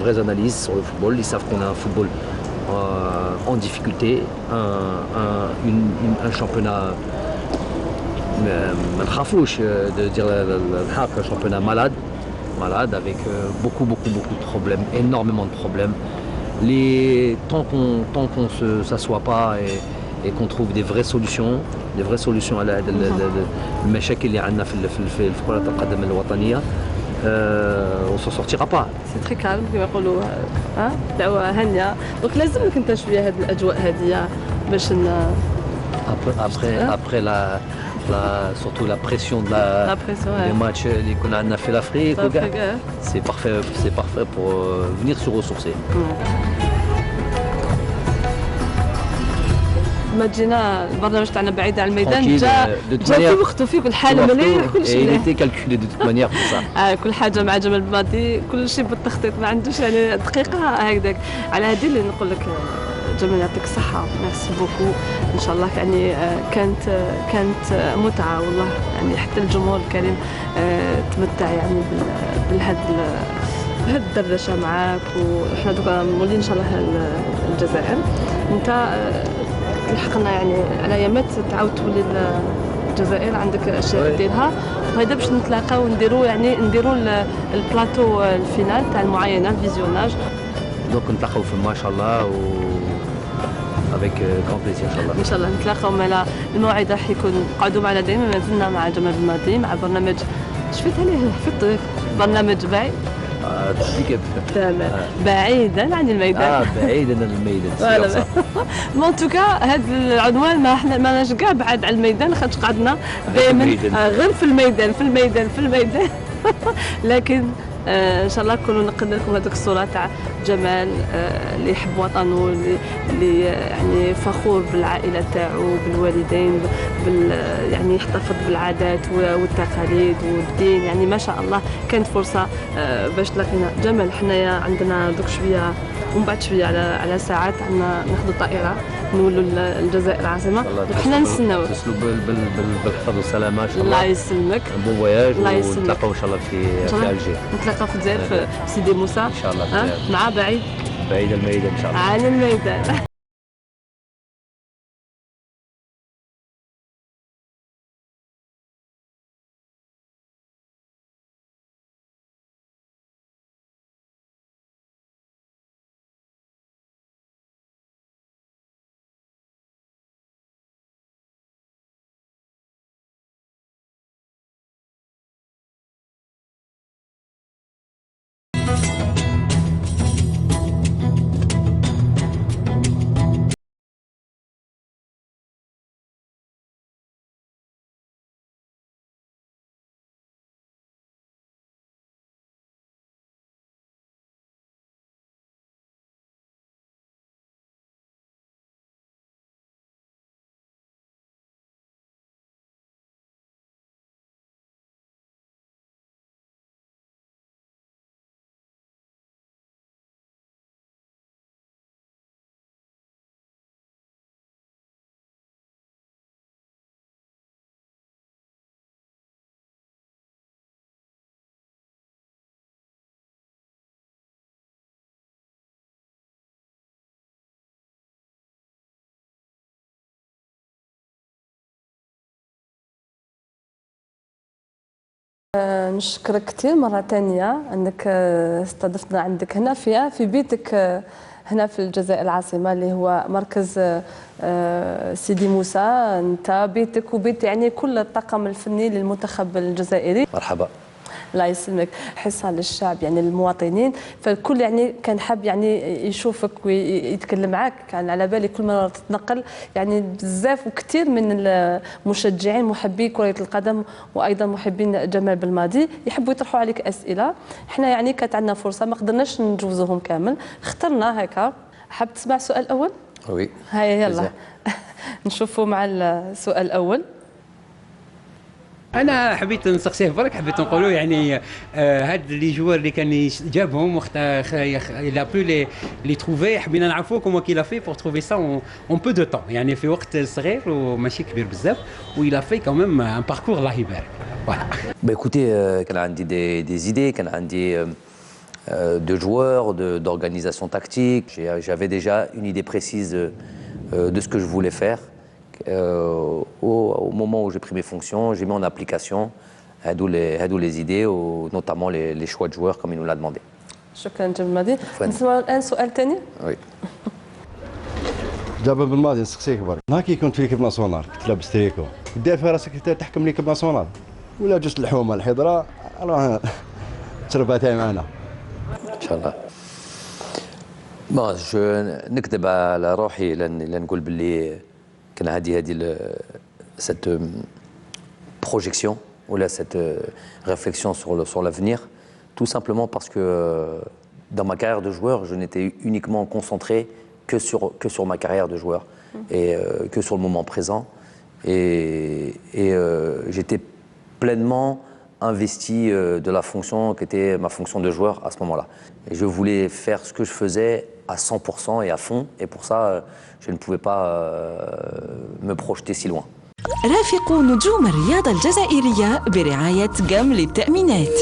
vraies analyses sur le football, ils savent qu'on a un football en difficulté, un championnat ما نخافوش de dire un championnat malade avec beaucoup de problèmes, énormément de problèmes. Tant qu'on ne s'assoit pas et qu'on trouve des vraies solutions على هذا المشاكل اللي عندنا في كرة القدم الوطنية. On s'en sortira pas.
C'est très calme كما يقولوا دعوة هانية. دونك لازمك انت شوية هذه الأجواء هذه باش
après surtout la pression des matchs qu'on a fait l'Afrique, c'est parfait pour venir se ressourcer.
ما جينا البرنامج تاعنا بعيد عن الميدان جا في وقته في كل حاله مليح كل شيء
ايتي كالكولي دو توت مانيير
كل حاجه مع جمال بلادي كل شيء بالتخطيط ما عندوش يعني دقيقه هكذاك على هذه اللي نقول لك جمال يعطيك الصحه ميرسي بوكو ان شاء الله يعني كانت متعه والله يعني حتى الجمهور الكريم تمتع يعني بهذه الدردشه معاك وحنا دوكا مولين ان شاء الله الجزائر انت لحقنا يعني على يامات تعاود تولي الجزائر عندك اشياء ديرها وهذا باش نتلاقاو ونديروا البلاطو الفينال تاع المعاينه الفيزيوناج
دونك نتلاقاو في ما شاء الله avec grand plaisir ان شاء الله.
ان شاء الله نتلاقاو على الموعد راح يكون قعدوا معنا دائما ما زلنا مع جمال بالماضي مع برنامج شفت عليه حفظت برنامج بعيد تمام بعيدا عن الميدان
بعيدا عن الميدان
مون توكا هذا العنوان ما احنا ماناش كاع بعاد على الميدان خاطش قعدنا دائما غير في الميدان في الميدان في الميدان لكن ان شاء الله نكونوا نقدم لكم هذيك الصوره تاع جمال اللي يحب وطنه اللي يعني فخور بالعائله تاعو بالوالدين يعني يحتفظ بالعادات والتقاليد والدين يعني ما شاء الله. كانت فرصه باش تلاقينا جمال حنايا عندنا دوك شويه ومن بعد شويه على ساعات عندنا ناخذوا الطائره نولوا للجزائر العاصمه وحنا نستناو
تسلوا بالحفظ والسلامه ان شاء الله.
الله يسلمك
بون فواياج ونتلاقاو ان شاء الله في الجزائر
نتلاقاو في الجزائر في سيدي موسى
ان شاء الله
مع بعيد
الميدان ان شاء الله
عن الميدان. نشكرك كثير مرة ثانية أنك استضفتنا عندك هنا في بيتك هنا في الجزائر العاصمة اللي هو مركز سيدي موسى. أنت بيتك وبيت يعني كل الطاقم الفني للمنتخب الجزائري.
مرحبا.
الله يسلمك. حصة للشعب يعني المواطنين فالكل يعني كان حاب يعني يشوفك ويتكلم معك. كان على بالي كل مرة تتنقل يعني بزاف وكثير من المشجعين محبي كرة القدم وأيضا محبين جمال بالماضي يحبوا يطرحوا عليك أسئلة. احنا يعني كانت عندنا فرصة ما قدرناش نجوزوهم كامل اخترنا هكا. حاب تسمع السؤال الأول؟
وي
هيا يلا نشوفوا مع السؤال الأول.
انا حبيت نسقسيه برك حبيت نقولوا يعني هاد لي جوار اللي كان جابهم وقت il a pu les trouver حبينا نعرفوا كومون كي لا في pour trouver ça en peu de temps يعني في وقت صغير وماشي كبير بزاف و il a fait quand même un parcours الله يبارك. Voilà.
Bah écoutez كان عندي des idées كان عندي de joueurs d'organisation tactique. J'avais déjà une idée précise de ce que je voulais faire. Au moment où j'ai pris mes fonctions, j'ai mis en application d'où les idées, notamment les choix de joueurs comme il nous l'a demandé.
شكرا جمال بالماضي. نسمع الآن سؤال ثاني.
Oui.
جابر بالماضي نسقسيك برك. نهار كي كنت في ليكيب ناسيونال كنت لابس تريكو دير في راسك تحكم ليكيب ناسيونال ولا جوج الحومه الحضره راه ترباتها معنا.
ان شاء الله. بون نكذب على روحي لان نقول باللي كان هذه cette projection ou là cette réflexion sur l'avenir, tout simplement parce que dans ma carrière de joueur, je n'étais uniquement concentré que sur ma carrière de joueur et que sur le moment présent et j'étais pleinement investi de la fonction qui était ma fonction de joueur à ce moment-là. Et je voulais faire ce que je faisais à 100% et à fond, et pour ça, je ne pouvais pas me projeter si loin.
رافقوا نجوم الرياضة الجزائرية برعاية جام للتأمينات.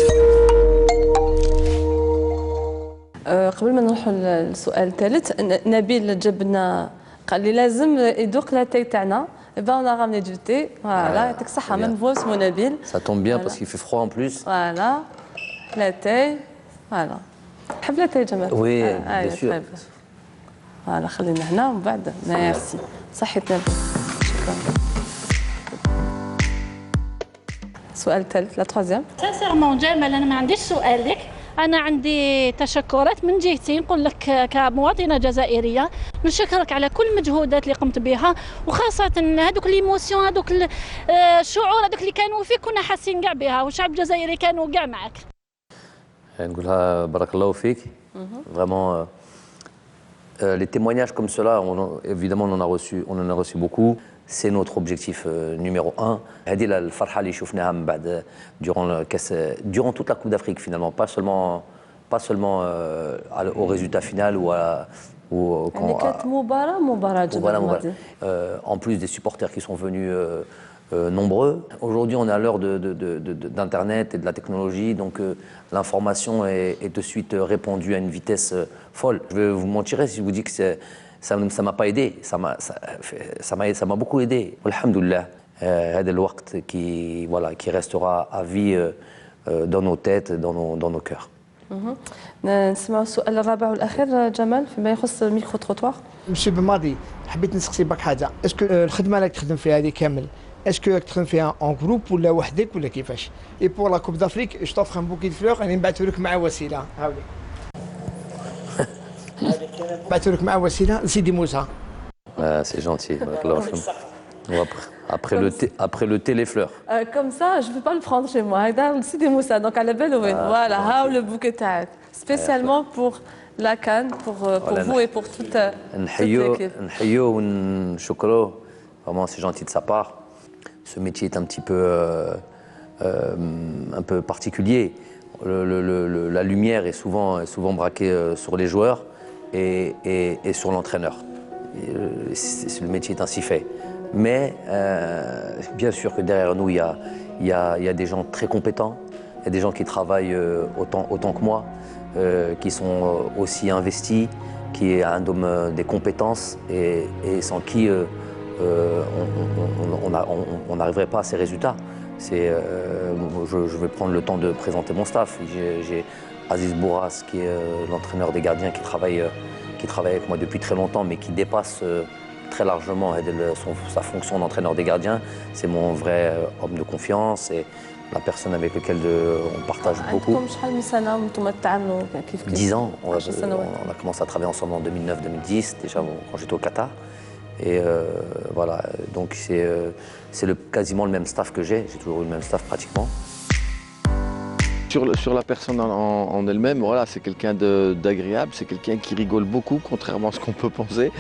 قبل ما نروح للسؤال الثالث نبيل جبنا قال لي لازم يذوق لاتاي تاعنا. Et ben on a ramené du thé. Voilà, يعطيك الصحة من فوق اسمه نبيل.
Ça tombe bien parce qu'il fait froid en plus.
Voilà, لاتاي. Voilà. تحب لاتاي جمال؟
Oui, bien sûr.
فوالا خلينا هنا ومن بعد ميرسي صحتنا. شكرا. السؤال الثالث لا تروازيام.
سانسيرمون جمال انا ما عنديش سؤال لك، انا عندي تشكرات من جهتي، نقول لك كمواطنه جزائريه نشكرك على كل المجهودات اللي قمت بها، وخاصه هذوك ليموسيون هذوك الشعور هذوك اللي كانوا فيك كنا حاسين كاع بها، والشعب الجزائري كانوا كاع معك.
نقولها بارك الله فيك. Vraiment, les témoignages comme cela, évidemment, on en a reçu beaucoup. C'est notre objectif numéro 1. هذه الفرحة اللي شفناها من بعد durant toute la Coupe d'Afrique finalement, pas seulement au résultat final ou
يعني كانت مباراة جبل الماضي.
En plus des supporters qui sont venus nombreux. Aujourd'hui, on est à l'heure d'Internet et de la technologie, donc l'information est de suite répandue à une vitesse folle. Je vous mentirais si je vous dis que ça m'a pas aidé, ça m'a beaucoup aidé. Alhamdoulilah, هذا الوقت qui restera à vie dans nos têtes, dans nos cœurs.
نسمعوا السؤال الرابع والأخير جمال فيما يخص الميكرو تروتوار.
مسيو بماضي حبيت نسقسي بك حاجة، اسكو الخدمة اللي تخدم فيها هذه كامل اسكو راك تخدم فيها اون جروب ولا وحدك ولا كيفاش؟ اي بور لا كوب دافريك جو توفر ان بوكي دو فلور راني نبعثو لك مع وسيلة هاولي. نبعثو لك مع وسيلة لسيدي موسى.
C'est gentil, بارك الله فيك. Après le thé, les fleurs.
Comme ça, je ne peux pas le prendre chez moi. C'est Moussa, donc à la belle voilà, le bouquet tac. Spécialement pour la canne, pour vous et pour toute l'équipe.
Nhayo ou Chokro, vraiment c'est gentil de sa part. Ce métier est un peu particulier. La lumière est souvent braquée sur les joueurs et sur l'entraîneur. Le métier est ainsi fait. Mais bien sûr que derrière nous, il y a des gens très compétents, il y a des gens qui travaillent autant que moi, qui sont aussi investis, qui est un homme des compétences et sans qui on n'arriverait pas à ces résultats. Je vais prendre le temps de présenter mon staff. J'ai Aziz Bourras, qui est l'entraîneur des gardiens, qui travaille avec moi depuis très longtemps, mais qui dépasse très largement sa fonction d'entraîneur des gardiens. C'est mon vrai homme de confiance et la personne avec laquelle on partage beaucoup. 10 ans. On a commencé à travailler ensemble en 2009-2010, déjà quand j'étais au Qatar. Et voilà, donc c'est quasiment le même staff que j'ai toujours eu le même staff pratiquement.
Sur la personne en elle-même, voilà, c'est quelqu'un d'agréable, c'est quelqu'un qui rigole beaucoup, contrairement à ce qu'on peut penser.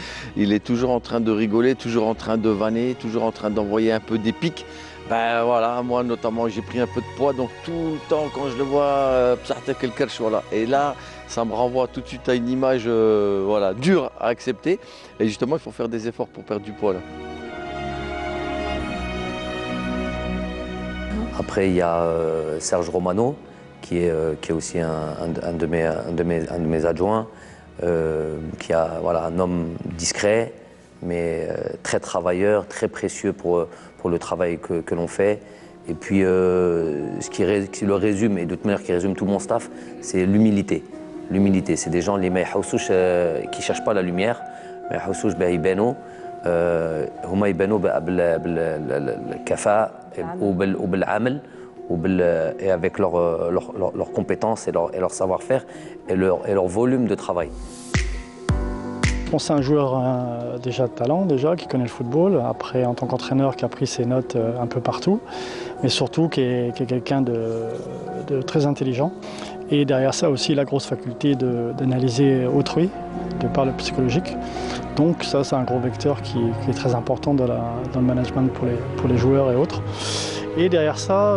Il est toujours en train de rigoler, toujours en train de vanner, toujours en train d'envoyer un peu des pics. Ben voilà, moi notamment, j'ai pris un peu de poids, donc tout le temps quand je le vois, voilà. Et là, ça me renvoie tout de suite à une image voilà, dure à accepter. Et justement, il faut faire des efforts pour perdre du poids là.
Après, il y a Serge Romano, qui est aussi un de mes adjoints, qui a voilà, un homme discret, mais très travailleur, très précieux pour le travail que l'on fait. Et puis, ce qui le résume, et de toute manière qui résume tout mon staff, c'est l'humilité. L'humilité, c'est des gens qui ne cherchent pas la lumière, mais هما يبانوا بالكفاءة وبالعمل et avec leurs compétences et leur savoir-faire et leur volume de travail.
C'est un joueur déjà de talent, qui connaît le football, après en tant qu'entraîneur qui a pris ses notes un peu partout, mais surtout qui est quelqu'un de très intelligent. Et derrière ça aussi la grosse faculté d'analyser autrui, de par le psychologique. Donc ça c'est un gros vecteur qui est très important dans le management pour les joueurs et autres. Et derrière ça,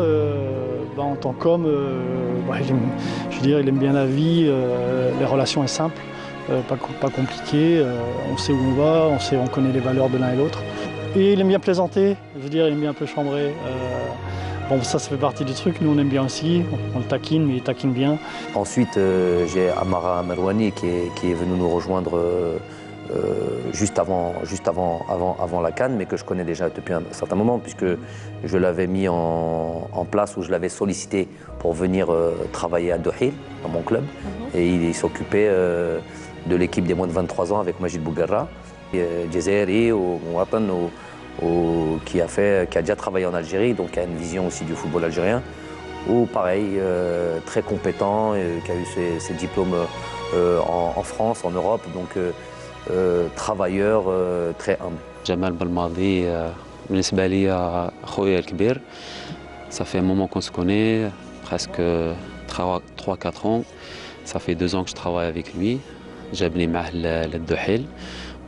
en tant qu'homme, je veux dire, il aime bien la vie, les relations sont simples. Pas compliqué, on sait où on va, on connaît les valeurs de l'un et l'autre. Et il aime bien plaisanter, je veux dire, il aime bien un peu chambrer. Bon, ça fait partie du truc, nous on aime bien aussi, on le taquine, mais il taquine bien.
Ensuite, j'ai Amara Marouani qui est venu nous rejoindre juste avant la CAN, mais que je connais déjà depuis un certain moment, puisque je l'avais mis en place, ou je l'avais sollicité pour venir travailler à Dohil, dans mon club. Et il s'occupait de l'équipe des moins de 23 ans avec Majid Bouguerra, Djezairi ou Mouatan, qui a déjà travaillé en Algérie, donc qui a une vision aussi du football algérien. Ou pareil, très compétent, qui a eu ses diplômes en France, en Europe, donc travailleur très humble.
Jamal Belmadi, بالنسبة لي خويا الكبير. Ça fait un moment qu'on se connaît, presque 3-4 ans. Ça fait 2 ans que je travaille avec lui. جابني معاه للدحيل.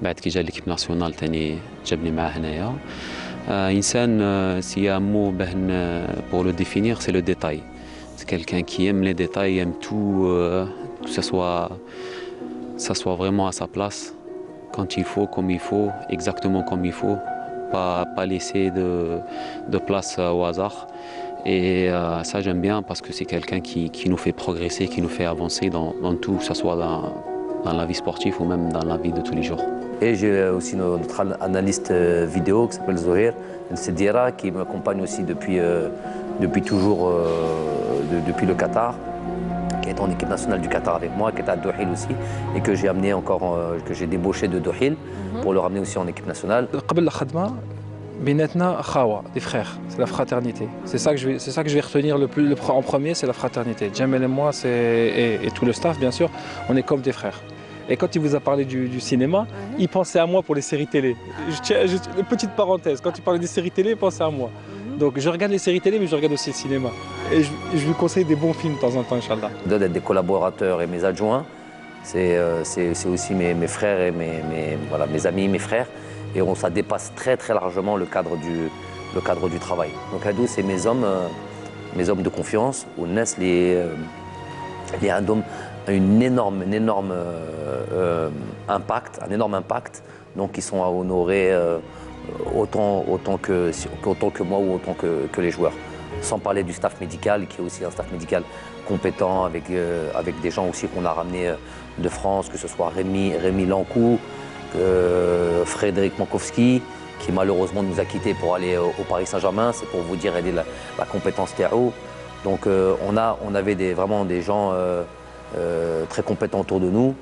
بعد كي جا ليكيب ناسيونال تاني جابني معاه هنايا. إنسان s'il y a un mot pour le définir, c'est le détail. C'est quelqu'un qui aime les détails, il aime tout, que ça soit vraiment à sa place, quand il faut, comme il faut, exactement comme il faut. Pas laisser de place au hasard. Et ça j'aime bien parce que c'est quelqu'un qui nous fait progresser, qui nous fait avancer dans tout, que ce soit dans la vie sportive ou même dans la vie de tous les jours.
Et j'ai aussi notre analyste vidéo qui s'appelle Zohir Sedira qui m'accompagne aussi depuis toujours, depuis le Qatar, qui est en équipe nationale du Qatar avec moi, qui est à Douhil aussi, et que j'ai amené encore, que j'ai débauché de Douhil pour le ramener aussi en équipe nationale.
قبل الخدمة بيناتنا خاوة des frères, c'est la fraternité. C'est ça que je vais retenir en premier, c'est la fraternité. Jamel et moi, et tout le staff bien sûr, on est comme des frères. Et quand il vous a parlé du cinéma, il pensait à moi pour les séries télé. Petite parenthèse, quand il parlait des séries télé, il pensait à moi. Donc je regarde les séries télé, mais je regarde aussi le cinéma. Et je lui conseille des bons films de temps en temps, Inch'Allah.
D'être des collaborateurs et mes adjoints, c'est aussi mes frères et voilà, mes amis, mes frères. Et ça dépasse très très largement le cadre du travail. Donc Hadou, c'est mes hommes de confiance. Où naissent les Hadou, un énorme impact. Donc ils sont à honorer autant que moi ou autant que les joueurs. Sans parler du staff médical, qui est aussi un staff médical compétent avec des gens aussi qu'on a ramenés de France, que ce soit Rémi Lancou, Frédéric Mankowski, qui malheureusement nous a quittés pour aller au Paris Saint-Germain. C'est pour vous dire aider la compétence Théo. Donc on avait vraiment des gens très compétents autour de nous.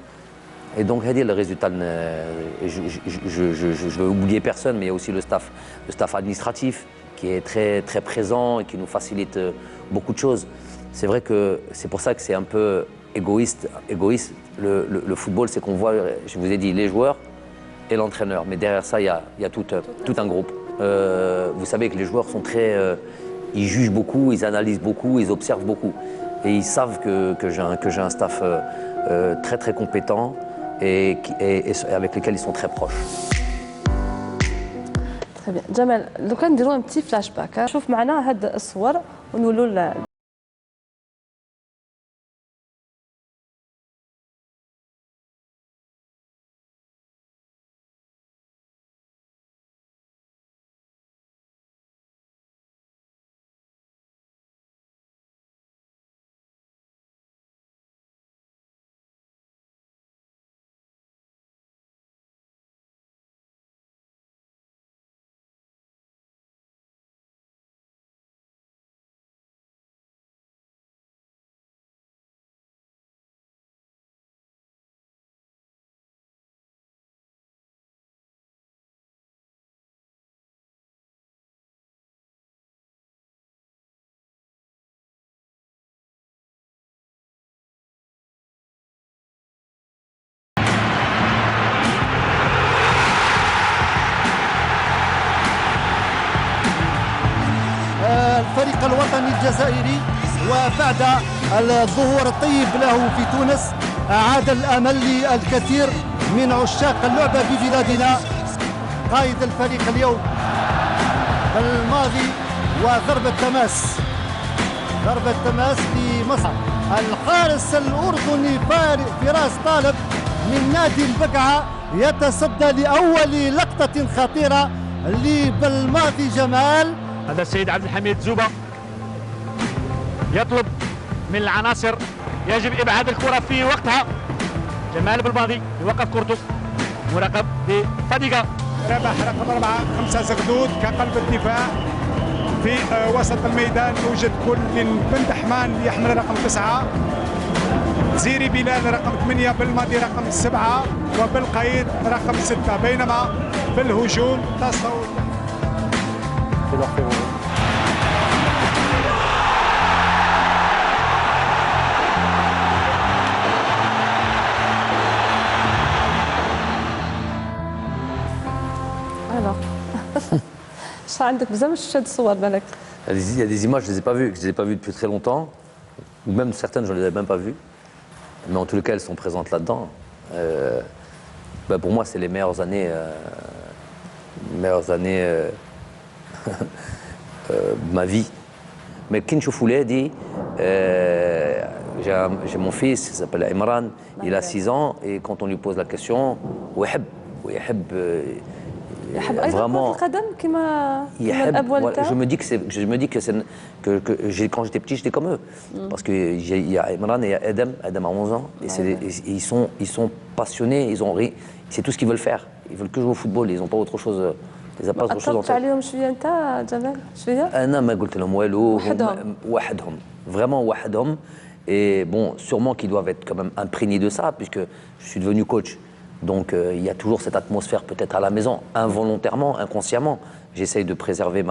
Et donc le résultat, je ne vais oublier personne, mais il y a aussi le staff administratif qui est très, très présent et qui nous facilite beaucoup de choses. C'est vrai que c'est pour ça que c'est un peu égoïste. Le football, c'est qu'on voit, je vous ai dit, les joueurs et l'entraîneur. Mais derrière ça, il y a tout un groupe. Vous savez que les joueurs sont très... ils jugent beaucoup, ils analysent beaucoup, ils observent beaucoup. Et ils savent que j'ai un staff très très compétent et avec lesquels ils sont très proches.
Très bien. Jamal, لو كان نديروا un petit flashback. شوف معنا هاد الصور ونقولوا
الفريق الوطني الجزائري وبعد الظهور الطيب له في تونس عاد الامل للكثير من عشاق اللعبه ببلادنا. قائد الفريق اليوم الماضي وضربه تماس في مصر الحارس الاردني فراس طالب من نادي البقعه يتصدى لاول لقطه خطيره لبلماضي جمال.
هذا السيد عبد الحميد زوبة يطلب من العناصر يجب ابعاد الكره في وقتها. جمال بالماضي يوقف كورته مراقب بفديقه.
رابح رقم 4 5 زغدود كقلب الدفاع في وسط الميدان يوجد كل بن دحمان يحمل رقم 9 زيري بلال رقم 8، بالماضي رقم 7، وبالقيد رقم 6. بينما في الهجوم تصوت
شحال عندك بزاف شفت هاد الصور بالك؟
Il y a des images, je ne les ai pas vues depuis très longtemps, ou même certaines, je ne les avais même pas vues. Mais en tous les cas, elles sont présentes là-dedans. Pour moi, c'est les meilleures années de ma vie. Mais Kincho Foulé dit, j'ai mon fils, il s'appelle Imran, il a 6 ans, et quand on lui pose la question, vraiment, je me dis que quand j'étais petit, j'étais comme eux. Parce qu'il y a Imran et il y a Adam a 11 ans, et ils sont passionnés, c'est tout ce qu'ils veulent faire. Ils veulent que jouer au football, ils n'ont pas autre chose. Ils n'ont pas autre chose en tête. Vraiment wahadhom. Et bon, sûrement qu'ils doivent être quand même imprégnés de ça, puisque je suis devenu coach. Donc il y a toujours cette atmosphère peut-être à la maison, involontairement, inconsciemment. J'essaye de préserver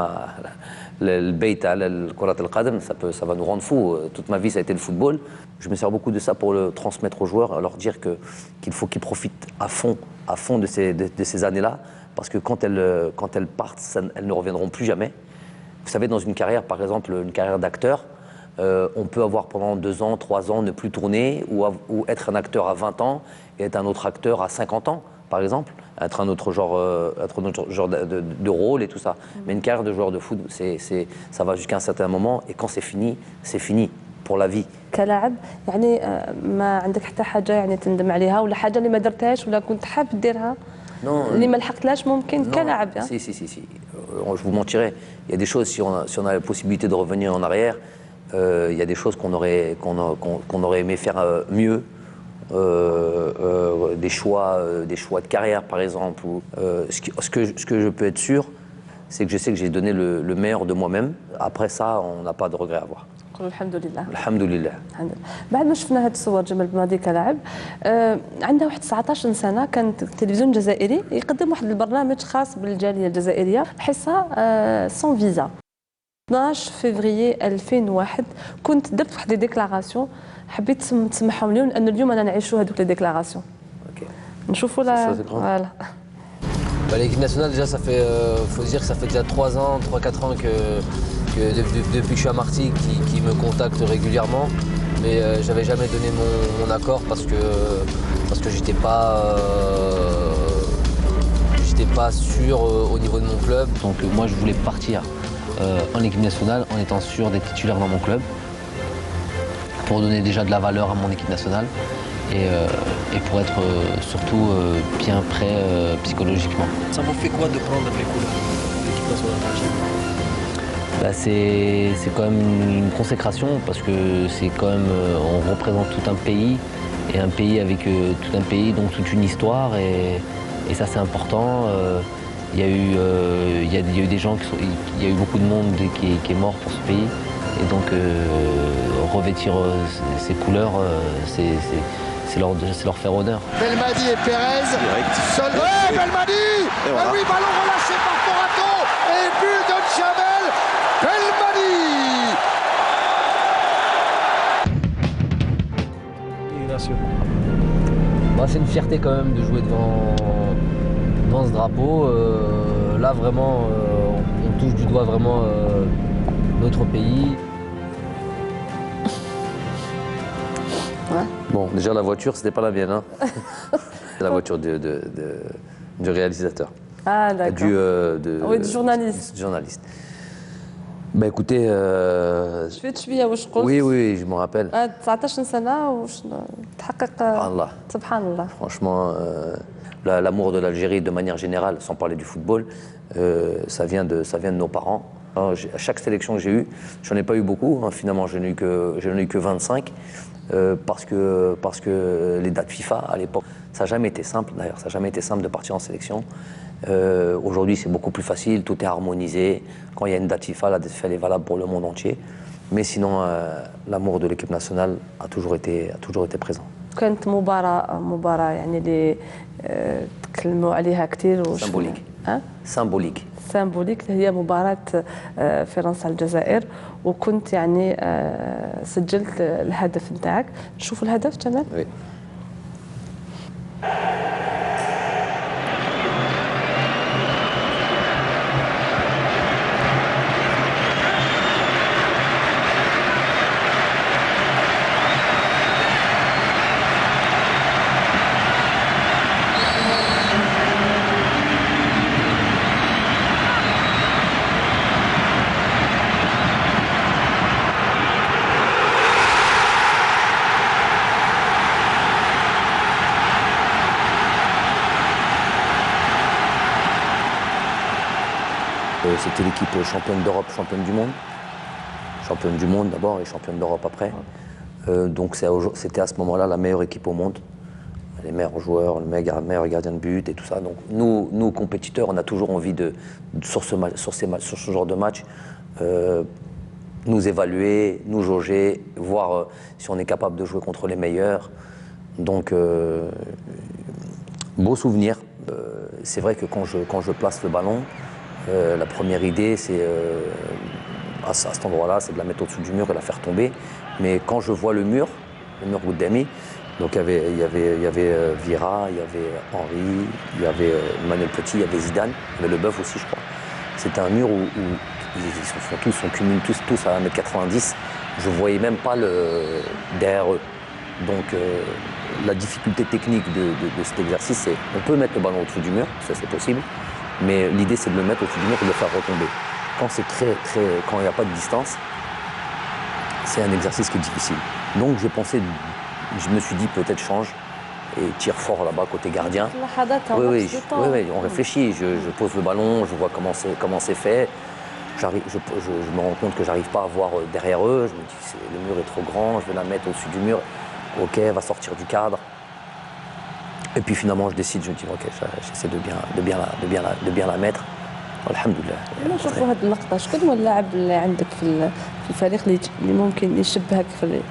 le beit, le kurat al-qadam, ça va nous rendre fous. Toute ma vie, ça a été le football. Je me sers beaucoup de ça pour le transmettre aux joueurs, leur dire qu'il faut qu'ils profitent à fond de ces années-là, parce que quand elles partent, elles ne reviendront plus jamais. Vous savez, dans une carrière, par exemple, une carrière d'acteur, on peut avoir pendant 2 ans, 3 ans, ne plus tourner, ou être un acteur à 20 ans et être un autre acteur à 50 ans, par exemple, être un autre genre de rôle et tout ça. Mais une carrière de joueur de foot, ça va jusqu'à un certain moment, et quand c'est fini pour la vie.
كلاعب يعني ما عندك حتى حاجة يعني تندم عليها ولا حاجة اللي ما درتهاش ولا كنت حاب ديرها اللي ما لحقتلاش ممكن كلاعب؟
Si. Je vous mentirais. Il y a des choses, si on a la possibilité de revenir en arrière, il y a des choses qu'on aurait aimé faire mieux. Des choix de carrière, par exemple. Ce que je peux être sûr, c'est que je sais que j'ai donné le meilleur de moi-même. Après ça, on n'a pas de regret à avoir.
الحمد لله.
الحمد لله.
بعد ما شفنا هاد الصور جمال بماضي كلاعب عندها واحد 19 سنه كان التلفزيون الجزائري يقدم واحد البرنامج خاص بالجاليه الجزائريه حصه سون فيزا 12 فيفري 2001 كنت درت واحد لي ديكلاراسيون حبيت تسمحهم لهم لان اليوم انا نعيشوا هذوك لي ديكلاراسيون نشوفوا لا فوالا.
L'équipe nationale, déjà, faut dire que ça fait déjà 3 ans, 3-4 ans que depuis que je suis à Martigues, qui me contactent régulièrement. Mais j'avais jamais donné mon accord parce que j'étais pas sûr au niveau de mon club. Donc moi, je voulais partir en équipe nationale en étant sûr d'être titulaire dans mon club pour donner déjà de la valeur à mon équipe nationale. Et pour être surtout bien prêt psychologiquement.
Ça vous fait quoi de prendre les couleurs de l'équipe nationale d'Algérie?
C'est quand même une consécration parce que c'est quand même on représente tout un pays et un pays avec tout un pays donc toute une histoire et ça c'est important. Il y a eu des gens il y a eu beaucoup de monde qui est mort pour ce pays et donc revêtir ces couleurs c'est leur faire honneur.
Belmadi et Pérez. Seul. Ouais, Belmadi. Voilà. Oui, ballon relâché par Porato et but de Jamel Belmadi.
C'est une fierté quand même de jouer devant ce drapeau. Là vraiment, on touche du doigt vraiment notre pays. Bon, déjà la voiture, c'était pas la mienne, hein. La voiture du réalisateur.
Ah d'accord. Oui, du journaliste.
Journaliste. Bah écoutez.
شفت شويه واش قلت؟
Oui, je me rappelle.
19 سنه واش تحقق
Allah.
سبحان الله.
Franchement, l'amour de l'Algérie de manière générale, sans parler du football, ça vient de nos parents. Alors, à chaque sélection que j'ai eue, j'en ai pas eu beaucoup, hein, finalement j'en ai eu que 25. Parce que les dates FIFA à l'époque, ça n'a jamais été simple d'ailleurs, ça n'a jamais été simple de partir en sélection. Aujourd'hui c'est beaucoup plus facile, tout est harmonisé. Quand il y a une date FIFA, la date FIFA elle est valable pour le monde entier. Mais sinon, l'amour de l'équipe nationale a toujours été présent.
كانت مباراة يعني اللي تكلموا عليها كثير
سامبوليك. سامبوليك.
سامبوليك هي مباراة فرنسا الجزائر، وكنت يعني سجلت الهدف نتاعك. نشوفوا الهدف جمال.
Oui. C'était l'équipe championne d'Europe, championne du monde. Championne du monde d'abord et championne d'Europe après. Donc c'était à ce moment-là la meilleure équipe au monde. Les meilleurs joueurs, le meilleur gardien de but et tout ça. Donc nous compétiteurs, on a toujours envie sur ce genre de match, nous évaluer, nous jauger, voir si on est capable de jouer contre les meilleurs. Donc, beau souvenir. C'est vrai que quand je place le ballon, la première idée, c'est à cet endroit-là, c'est de la mettre au-dessus du mur et la faire tomber. Mais quand je vois le mur Goudami, donc il y avait Vieira, il y avait Henry, il y avait Manuel Petit, il y avait Zidane, il y avait Leboeuf aussi, je crois. C'était un mur où on cumule tous à 1m90. Je ne voyais même pas derrière eux. Donc la difficulté technique de cet exercice, c'est on peut mettre le ballon au-dessus du mur, ça c'est possible. Mais l'idée, c'est de le mettre au-dessus du mur et de le faire retomber. Quand quand il n'y a pas de distance, c'est un exercice qui est difficile. Donc je me suis dit peut-être change et tire fort là-bas côté gardien. Oui, on réfléchit. Je pose le ballon, je vois comment c'est fait. Je me rends compte que j'arrive pas à voir derrière eux. Je me dis le mur est trop grand, je vais la mettre au-dessus du mur. Ok, elle va sortir du cadre. Et puis finalement, je décide, je me dis, ok, j'essaie de bien la mettre. Alhamdoulilah.
نشوفوا هذه اللقطة، شكون هو اللاعب اللي عندك في الفريق اللي ممكن يشبهك في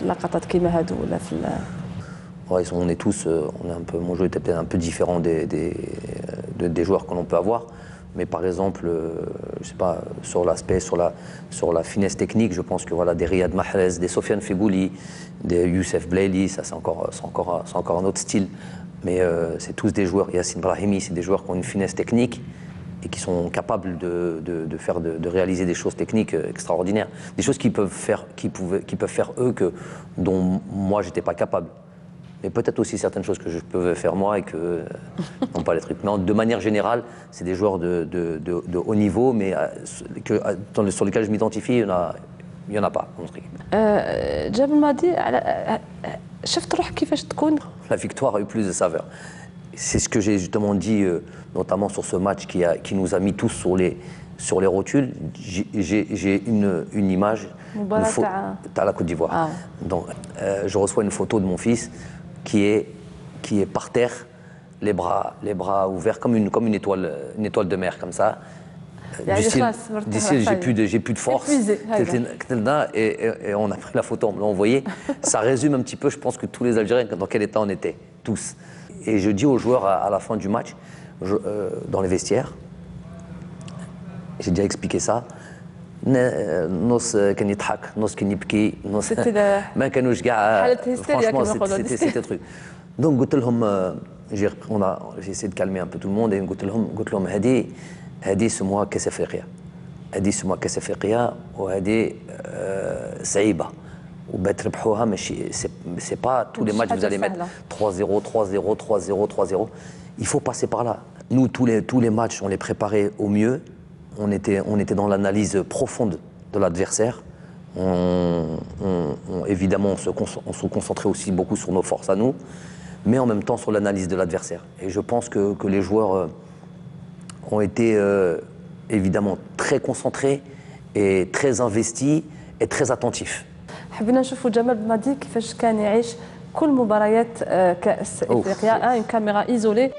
اللقطات كيما هادو ولا في
on est tous, mon jeu était peut-être un peu différent des joueurs que l'on peut avoir. Mais par exemple, je sais pas, sur l'aspect, sur la finesse technique, je pense que voilà, des Riyad Mahrez, des Sofiane Feghouli, des Youssef Blaili, ça c'est encore un autre style. Mais c'est tous des joueurs, Yassine Brahimi, c'est des joueurs qui ont une finesse technique et qui sont capables de réaliser des choses techniques extraordinaires. Des choses qu'ils peuvent faire eux dont moi j'étais pas capable. Mais peut-être aussi certaines choses que je peux faire moi et que n'ont pas les trucs. Mais de manière générale, c'est des joueurs de haut niveau, mais sur lesquels je m'identifie, il n'y en a pas dans notre équipe.
جابر ماضي شفت روحك كيفاش تكون؟
La victoire a eu plus de saveur. C'est ce que j'ai justement dit, notamment sur ce match qui nous a mis tous sur les rotules. J'ai une image, à la Côte d'Ivoire. Ah. Donc, je reçois une photo de mon fils qui est par terre, les bras ouverts comme une étoile de mer comme ça. Du style j'ai plus de force. Et on a pris la photo, on me l'a envoyée. Ça résume un petit peu, je pense que tous les Algériens, dans quel état on était, tous. Et je dis aux joueurs à la fin du match, dans les vestiaires, j'ai déjà expliqué ça. نص كان يضحك نص كان يبكي نص ما كانوش كاع franchement c'était truc. Donc قلت لهم j'ai essayé de calmer un peu tout le monde et قلت لهم هذه سموها كاس افريقيا وهذه صعيبه وبات تربحوها ماشي سي با tous les matchs vous allez mettre 3-0 3-0 3-0 3-0. Il faut passer par là. Nous tous les matchs on les préparait au mieux. On était dans l'analyse profonde de l'adversaire. Évidemment, on se concentrait aussi beaucoup sur nos forces à nous, mais en même temps sur l'analyse de l'adversaire. Et je pense que les joueurs ont été évidemment très concentrés et très investis et très attentifs.
حبينا نشوفوا جمال بماضي كيفاش كان يعيش كل مباريات كأس إفريقيا. une caméra isolée.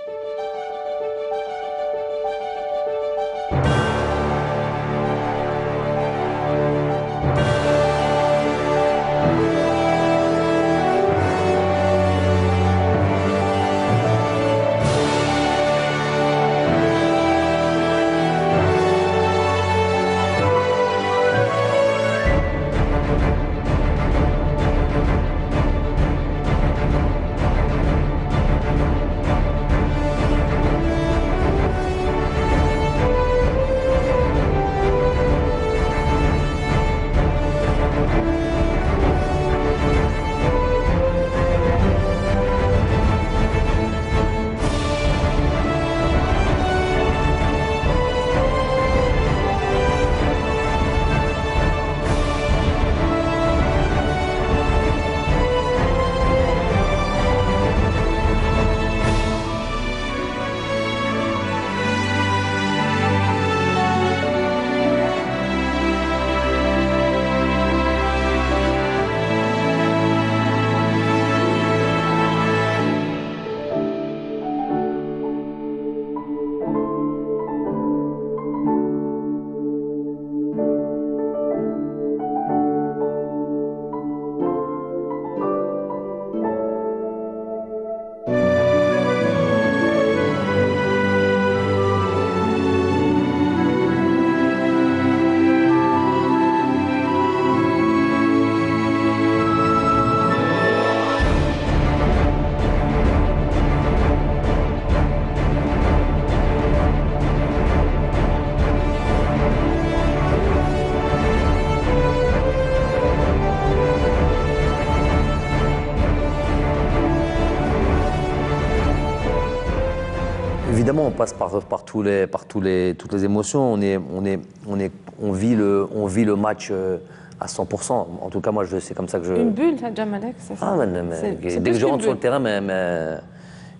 Évidemment, on passe par toutes les émotions. On vit le match à 100%. En tout cas, moi, c'est comme ça que je...
Une bulle, Jamalek, c'est ça.
Dès que je rentre sur le terrain,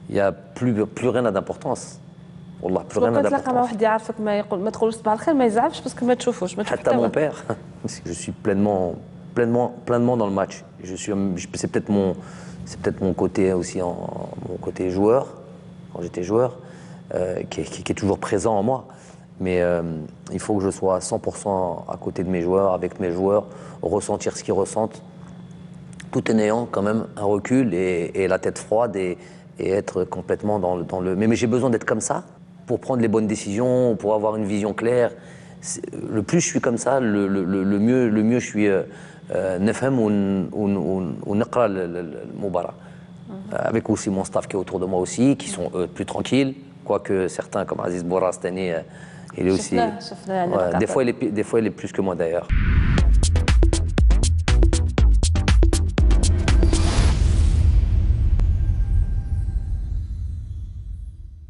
il n'y a plus rien d'importance. والله plus rien d'importance.
تلاقى مع واحد يعرفك ما تقولش صباح الخير ما يزعفش باسكو ما تشوفوش ما
حتى mon père. Je suis pleinement dans le match. C'est peut-être mon côté aussi, mon côté joueur, quand j'étais joueur, qui est toujours présent en moi. Mais il faut que je sois à 100% à côté de mes joueurs, avec mes joueurs, ressentir ce qu'ils ressentent, tout en ayant quand même un recul et la tête froide et être complètement dans le... Mais j'ai besoin d'être comme ça pour prendre les bonnes décisions, pour avoir une vision claire. Le plus je suis comme ça, le mieux je suis... نفهم ونقرا المباراة. Avec aussi mon staff qui est autour de moi aussi, qui sont plus tranquilles, quoique certains comme Aziz Boura cette année, il est aussi... des fois il est plus que moi d'ailleurs.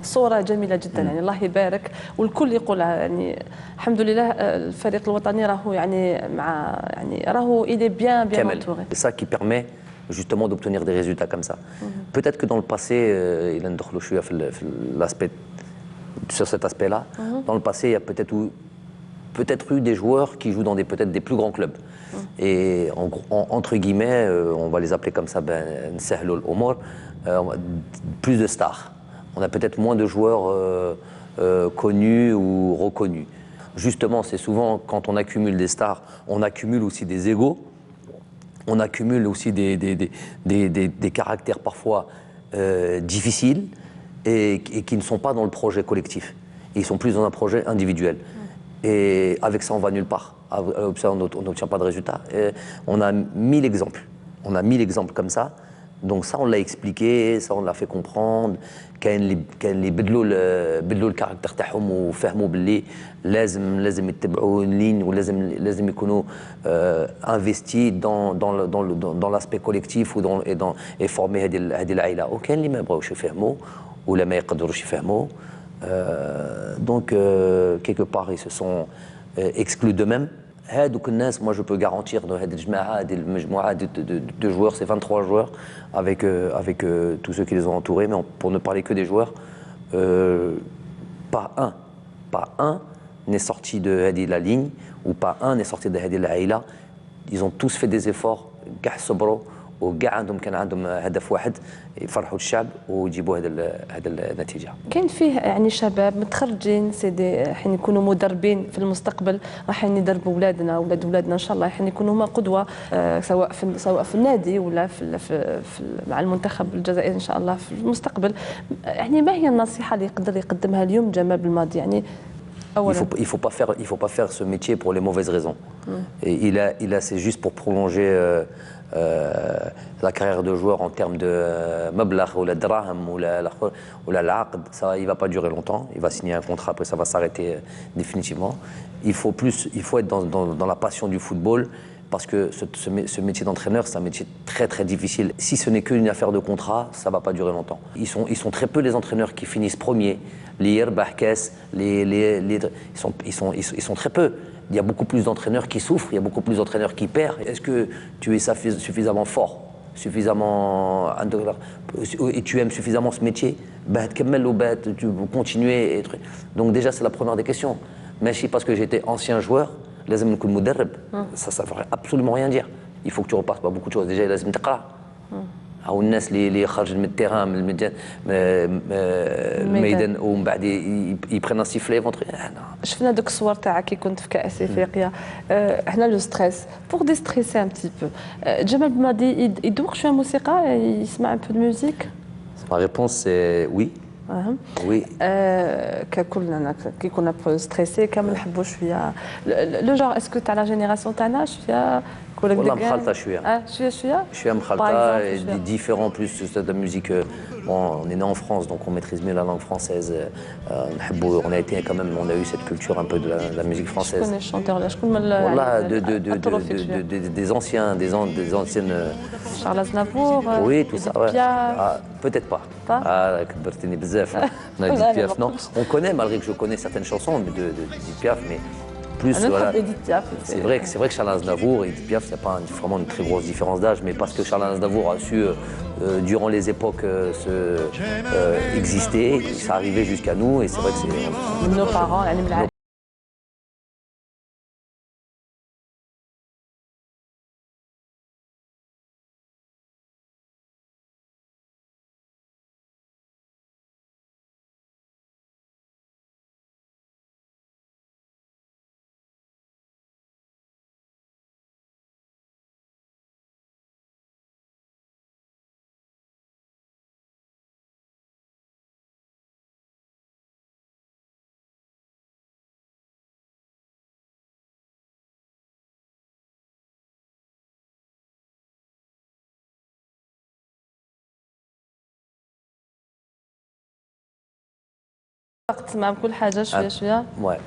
صورة جميلة جدا يعني الله يبارك والكل يقولها يعني الحمد لله الفريق الوطني راهو يعني مع يعني راهو il est bien entouré.
C'est ça qui permet justement d'obtenir des résultats comme ça. Peut-être que dans le passé, il a ندخلوا شوية في l'aspect sur cet aspect-là. Dans le passé, il y a peut-être eu des joueurs qui jouent dans peut-être des plus grands clubs. Et entre guillemets, on va les appeler comme ça, نسهلوا الأمور, plus de stars. On a peut-être moins de joueurs connus ou reconnus. Justement, c'est souvent quand on accumule des stars, on accumule aussi des égos, on accumule aussi des caractères parfois difficiles et qui ne sont pas dans le projet collectif. Ils sont plus dans un projet individuel. Et avec ça, on va nulle part. Avec ça, on n'obtient pas de résultats. Et on a 1000 exemples. On a 1000 exemples comme ça. Donc ça, on l'a expliqué, ça, on l'a fait comprendre. كاين اللي بدلوا الكاركتر تاعهم وفهموا باللي لازم يتبعوا لين ولازم يكونوا investis dans l'aspect collectif et former هذه العائله. وكاين اللي ما يبغاوش يفهموا ولا ما يقدروش يفهموا. Donc quelque part ils se sont exclus d'eux-mêmes. هادوك الناس, moi je peux garantir de هاد الجماعه هاد المجموعه de joueurs, c'est 23 joueurs avec tous ceux qui les ont entourés, mais pour ne parler que des joueurs, pas un n'est sorti de هذه la ligne ou pas un n'est sorti de هذه العائله. Ils ont tous fait des efforts, كاع صبروا وكاع كان عندهم هدف واحد يفرحوا الشعب ويجيبوا هذا النتيجه.
كاين فيه يعني شباب متخرجين سيدي حين يكونوا مدربين في المستقبل راح يدربوا اولادنا اولادنا ان شاء الله حين يكونوا هما قدوه سواء في النادي ولا في مع المنتخب الجزائري ان شاء الله في المستقبل. يعني ما هي النصيحه اللي يقدر يقدمها اليوم جمال بالماضي يعني
Il faut pas faire ce métier pour les mauvaises raisons. Et c'est juste pour prolonger la carrière de joueur en termes de مبلغ ou la dirham ou la l'aqd. Ça, il va pas durer longtemps. Il va signer un contrat, après ça va s'arrêter définitivement. Il faut être dans la passion du football. Parce que ce métier d'entraîneur, c'est un métier très très difficile. Si ce n'est qu'une affaire de contrat, ça ne va pas durer longtemps. Ils sont très peu les entraîneurs qui finissent premiers. Les Yerbahkes, ils sont très peu. Il y a beaucoup plus d'entraîneurs qui souffrent, il y a beaucoup plus d'entraîneurs qui perdent. Est-ce que tu es suffisamment fort, suffisamment... et tu aimes suffisamment ce métier? Tu veux continuer. Donc déjà, c'est la première des questions. Mais si parce que j'étais ancien joueur, لازم نكون مدرب, ça ne veut absolument rien dire. Il faut que tu repasses par beaucoup de choses. Déjà, لازم تقرا. أو الناس اللي خارج من التيران من الميدان ومن بعد يبرينا سيفلي فونتري.
شفنا دوك الصور تاعك كي كنت في كأس افريقيا. هنا لو ستريس بور ديستريسي ان بتي بو. جمال بماضي يذوق شويه موسيقى, يسمع ان بو دو ميوزيك؟
Ma réponse c'est oui. Oui.
ككلنا كي كنا ستريسي كامل نحبوا شويه لو جونغ. اسكو تاع لا جينيراسيون تاعنا شويه والله
مخلطة شوية. شوية مخلطة, différent plus de la musique. Bon, on est né en France, donc on maîtrise mieux la langue française. On a été quand même, on a eu cette culture un peu de la musique française.
شكون الشونتور لا شكون من
Voilà, des anciens, des anciennes.
Charles Aznavour.
Oui, tout ça. Ouais. Ah, peut-être pas.
Pas.
Ah, كبرتني بزاف. On a Edith Piaf, non. On connaît, malgré que je connais certaines chansons de Edith Piaf, mais plus voilà. C'est vrai que Charles Aznavour et Edith Piaf, c'est pas vraiment une très grosse différence d'âge, mais parce que Charles Aznavour a su, durant les époques, exister, ça arrivait jusqu'à nous, et c'est vrai que c'est.
Nos parents, مع كل حاجة شوية شوية.
Ouais.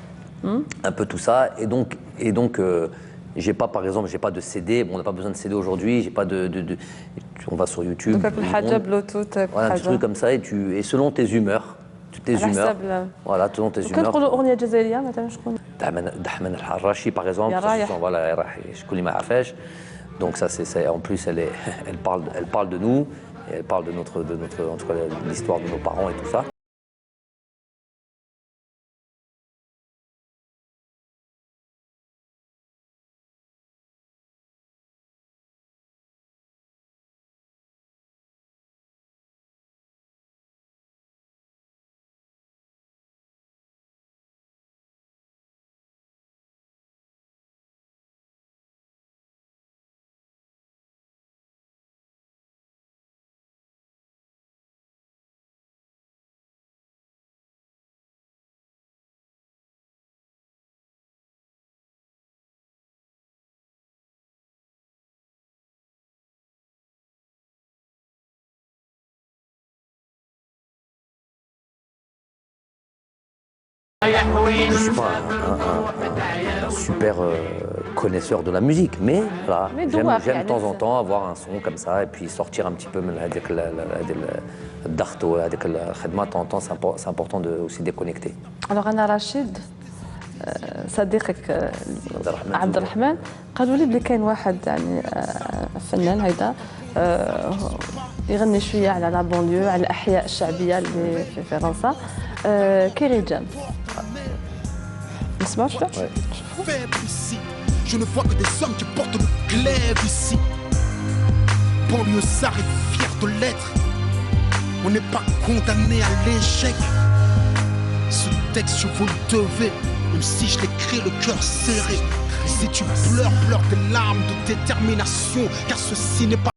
Un peu tout ça, et donc j'ai pas, par exemple, j'ai pas de CD. Bon, on n'a pas besoin de CD aujourd'hui. J'ai pas on va sur YouTube.
Donc كل حاجة بلوتوث.
Voilà, un petit truc comme ça, et selon tes humeurs. Voilà, selon tes humeurs.
كنقولوا أغنية جزائرية مثلا شكون؟
Dahman الحراشي, par exemple. Voilà, شكون اللي ما عرفاش. Donc ça, c'est en plus, elle parle de nous, et elle parle de l'histoire de nos parents et tout ça. Je ne suis pas un super connaisseur de la musique, mais voilà, j'aime de temps en temps avoir un son comme ça et puis sortir un petit peu de temps en temps, c'est important de aussi déconnecter.
Alors أنا رشيد صديقك عبد الرحمن قالوا لي بلي كاين واحد يعني فنان هيدا يغني شويه على لا بونليو على الاحياء الشعبيه اللي في فرنسا كيري جيمس نسمعوا شويه
Je ne vois que des hommes qui portent le glaive ici. Banlieusard est fier de l'être. On n'est pas condamné à l'échec. Ce texte, je vous le devais, même si je l'écris le cœur serré. Si tu pleures, pleure des larmes de détermination, car ceci n'est pas.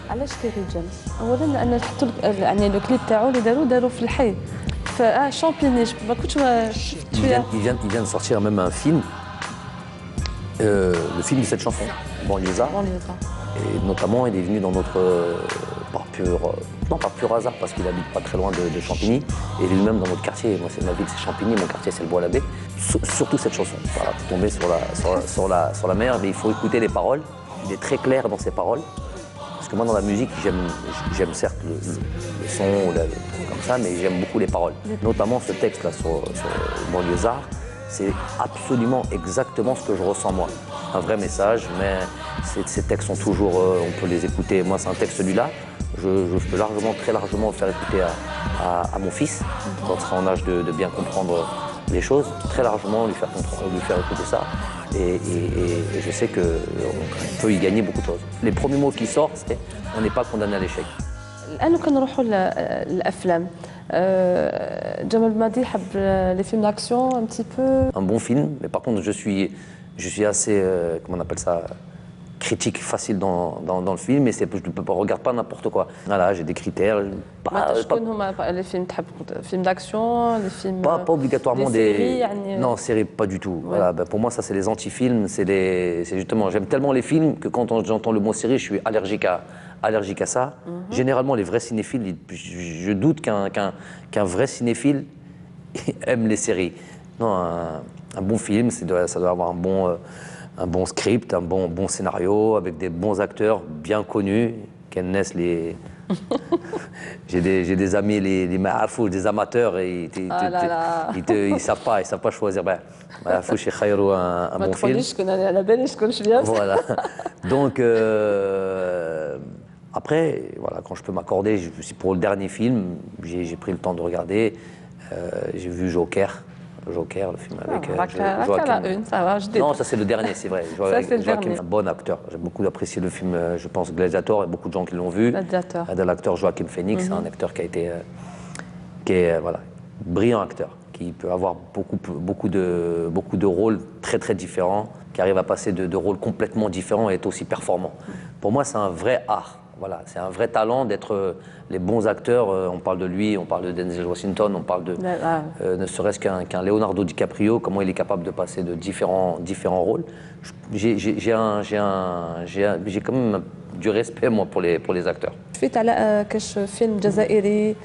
علاش كيري جيمس؟ اولا لان حطوا يعني لو كليب تاعو اللي داروا في الحي شامبيوني ما كنتش شفت شويه.
Il vient de sortir même un film, le film de cette chanson, Banlieusard. Et notamment, il est venu dans notre par pur hasard, parce qu'il habite pas très loin de Champigny, et lui-même dans notre quartier. Moi, c'est ma ville, c'est Champigny, mon quartier, c'est le Bois-l'Abbé. Surtout cette chanson. Voilà, tomber sur la mer, mais il faut écouter les paroles. Il est très clair dans ses paroles. Parce que moi, dans la musique, j'aime certes le son, comme ça, mais j'aime beaucoup les paroles. Notamment ce texte-là sur Banlieusard, c'est absolument exactement ce que je ressens moi. Un vrai message, mais ces textes sont toujours, on peut les écouter. Moi, c'est un texte celui-là, je peux largement, très largement le faire écouter à mon fils, quand il sera en âge de bien comprendre les choses, très largement lui faire écouter ça. Et je sais qu'on peut y gagner beaucoup de choses. Les premiers mots qui sortent, c'est on n'est pas condamné à l'échec.
الآن كنروحوا للأفلام. Jamal Belmadi حب les films d'action un petit peu.
Un bon film, mais par contre je suis assez, comment on appelle ça, critique facile dans le film, mais je ne regarde pas n'importe quoi. Voilà, j'ai des critères.
Les films d'action, les films.
Pas obligatoirement
des séries,
Non, séries pas du tout. Ouais. Voilà, pour moi ça c'est les anti-films, c'est justement, j'aime tellement les films que quand j'entends le mot série, je suis allergique à ça. Généralement les vrais cinéphiles, je doute qu'un vrai cinéphile aime les séries. Non, un bon film, ça doit avoir un bon script, un bon scénario, avec des bons acteurs bien connus, qu'elles naissent les... J'ai des amis, des amateurs, et ils savent pas choisir. Faut chez Khayrou un bon film. Voilà. Donc, après, voilà, quand je peux m'accorder, pour le dernier film, j'ai pris le temps de regarder, j'ai vu Joker, le film avec Joaquin. Non, ça c'est le dernier, c'est vrai. Joaquin, un bon acteur. J'ai beaucoup apprécié le film, je pense, Gladiator, et beaucoup de gens qui l'ont vu. De l'acteur Joaquin Phoenix, un acteur qui est voilà, brillant acteur, qui peut avoir beaucoup de rôles très très différents, qui arrive à passer de rôles complètement différents et être aussi performant. Pour moi, c'est un vrai art. Voilà, c'est un vrai talent d'être les bons acteurs. On parle de lui, on parle de Denzel Washington, on parle de ne serait-ce qu'un Leonardo DiCaprio, comment il est capable de passer de différents rôles. J'ai quand même du respect moi pour les acteurs.
شفت على كاش فيلم جزائري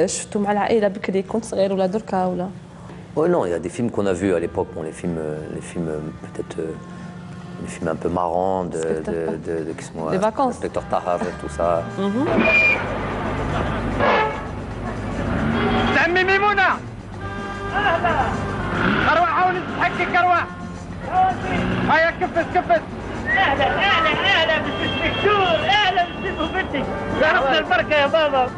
شفتو مع العائلة بكري كنت صغير ولا دركا ولا؟
Oh non, il y a des films qu'on a vus à l'époque, bon, les films peut-être les films un peu marrants
des vacances,
Inspecteur Tahar, tout ça.
عمي ميمونة اهلا اروح حاول تحكي كروح هيا كفس اهلا بالدكتور اهلا بنتي عرفنا البركه يا بابا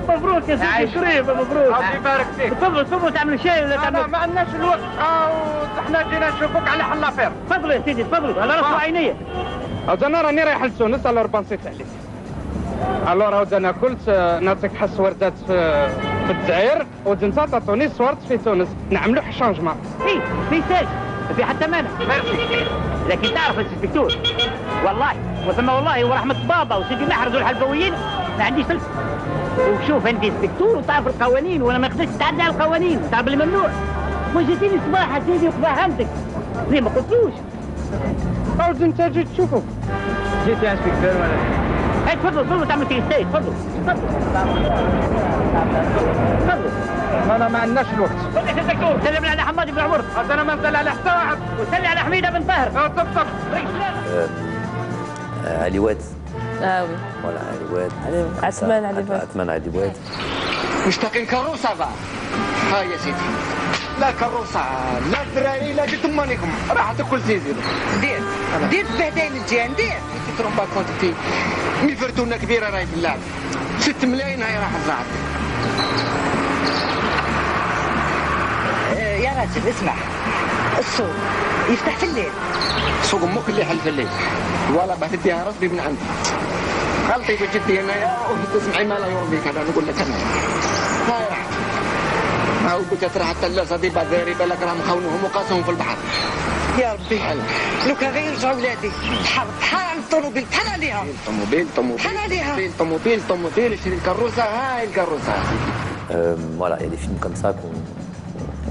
مبروك يا سيدي شريف مبروك الله يبارك فيك تفضلوا تعملوا شاي ولا تعملوا ما عندناش الوقت احنا جينا نشوفوك على حلافير تفضلوا يا سيدي تفضلوا على راس عينيا انا راني رايح لتونس على ربنسيت عليك الوغ انا قلت نعطيك حس وردات في الجزائر وجنسات تونس صورت في تونس نعملوا شانجمون اي ميساج في حتى مانع ميرسي لكن تعرف الدكتور والله وثم والله ورحمه بابا وسيدي محرز والحلفويين ما عنديش فلس وشوف انت دكتور وتعرف القوانين وانا ما نقدرش نتعدى على القوانين تعرف الممنوع وجيتيني صباح سيدي وفهمتك ليه ما قلتلوش عاود انت جيت تشوفه جيت يا انسبكتور ولا هاي تفضلوا تعملوا تيستي تفضلوا انا ما عندناش الوقت خذ يا دكتور سلم على حماد بن عمر انا ما نطلع على حتى واحد وسلم على حميده بن طاهر طب
علي واد
وي
فوالا علي واد
عثمان
علي واد
مشتاقين كروسه بقى ها يا سيدي لا كروسه لا الدراري لا جيتم مانيكم راح تاكل زيزي دير بهدين الجيان دير ترومبا كونتي مي فرتونه كبيره راهي في اللعب 6 ملايين هاي راح تزعل
يا راجل اسمع السوق يفتح في الليل
سوق امك اللي يحل في الليل ولا بتديها رصبي من عندي غلطي بجدي هنايا وتسمعي ما لا يرضيك هذا نقول لك انا هاي راح هاو قلت ترى حتى الاسد بعد ذاري بالك راهم خونوهم وقاسوهم في البحر
يا ربي لو كان غير يرجعوا ولادي بحال الطوموبيل بحال عليها طوموبيل شري الكروسه هاي الكروسه
Voilà, il y a des films comme ça qu'on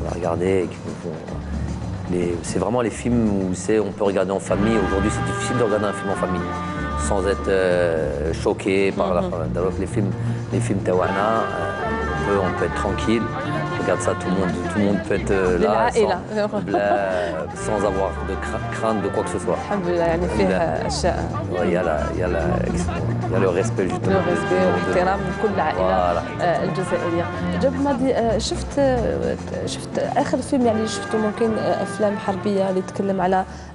va regarder et qui nous font... C'est vraiment les films où on peut regarder en famille. Aujourd'hui, c'est difficile de regarder un film en famille sans être choqué par la... Alors que les films Tawana, on peut être tranquille, regarde ça, tout le monde peut être là sans avoir de crainte de quoi que ce soit. Il y a le respect justement.
Le respect والاحترام من كل العائلة الجزائرية. جاب ماضي شفت آخر فيلم يعني شفته ممكن أفلام حربية اللي تتكلم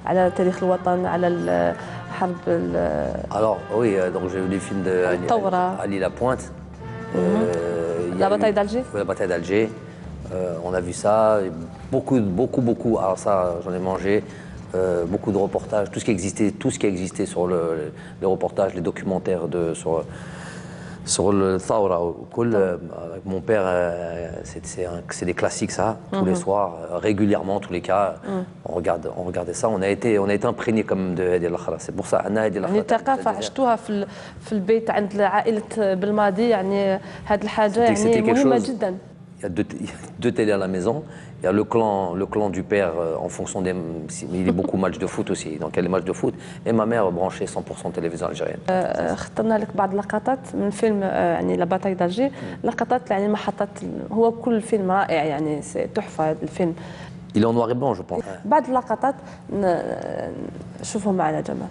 على تاريخ الوطن على الحرب.
Alors oui, donc j'ai vu des films de Ali Lapointe.
La bataille d'Alger.
La bataille d'Alger. On a vu ça, beaucoup. Alors ça, j'en ai mangé. Beaucoup de reportages, tout ce qui existait sur les reportages, les documentaires sur le Thawra. Avec mon père, c'est des classiques ça, tous les soirs, régulièrement, tous les cas, on regardait ça. On a été imprégné comme de Hadi al-Khala. C'est pour ça Anna Hadi al-Khala.
يعني الثقافة عشتوها في البيت عند عائلة بالماضي يعني هذه الحاجة يعني مهمة جدا.
Il y a deux télés à la maison. Il y a le clan du père en fonction des... Il est beaucoup match de foot aussi, donc il y a les matchs de foot. Et ma mère branchée 100% télévision algérienne.
اخترنا لك بعض اللقطات من فيلم يعني لا باتاي دالجي، لقطات يعني محطات هو كل فيلم رائع يعني تحفة هذا الفيلم.
Il est en noir et blanc, je pense.
بعض اللقطات نشوفهم معنا جمال.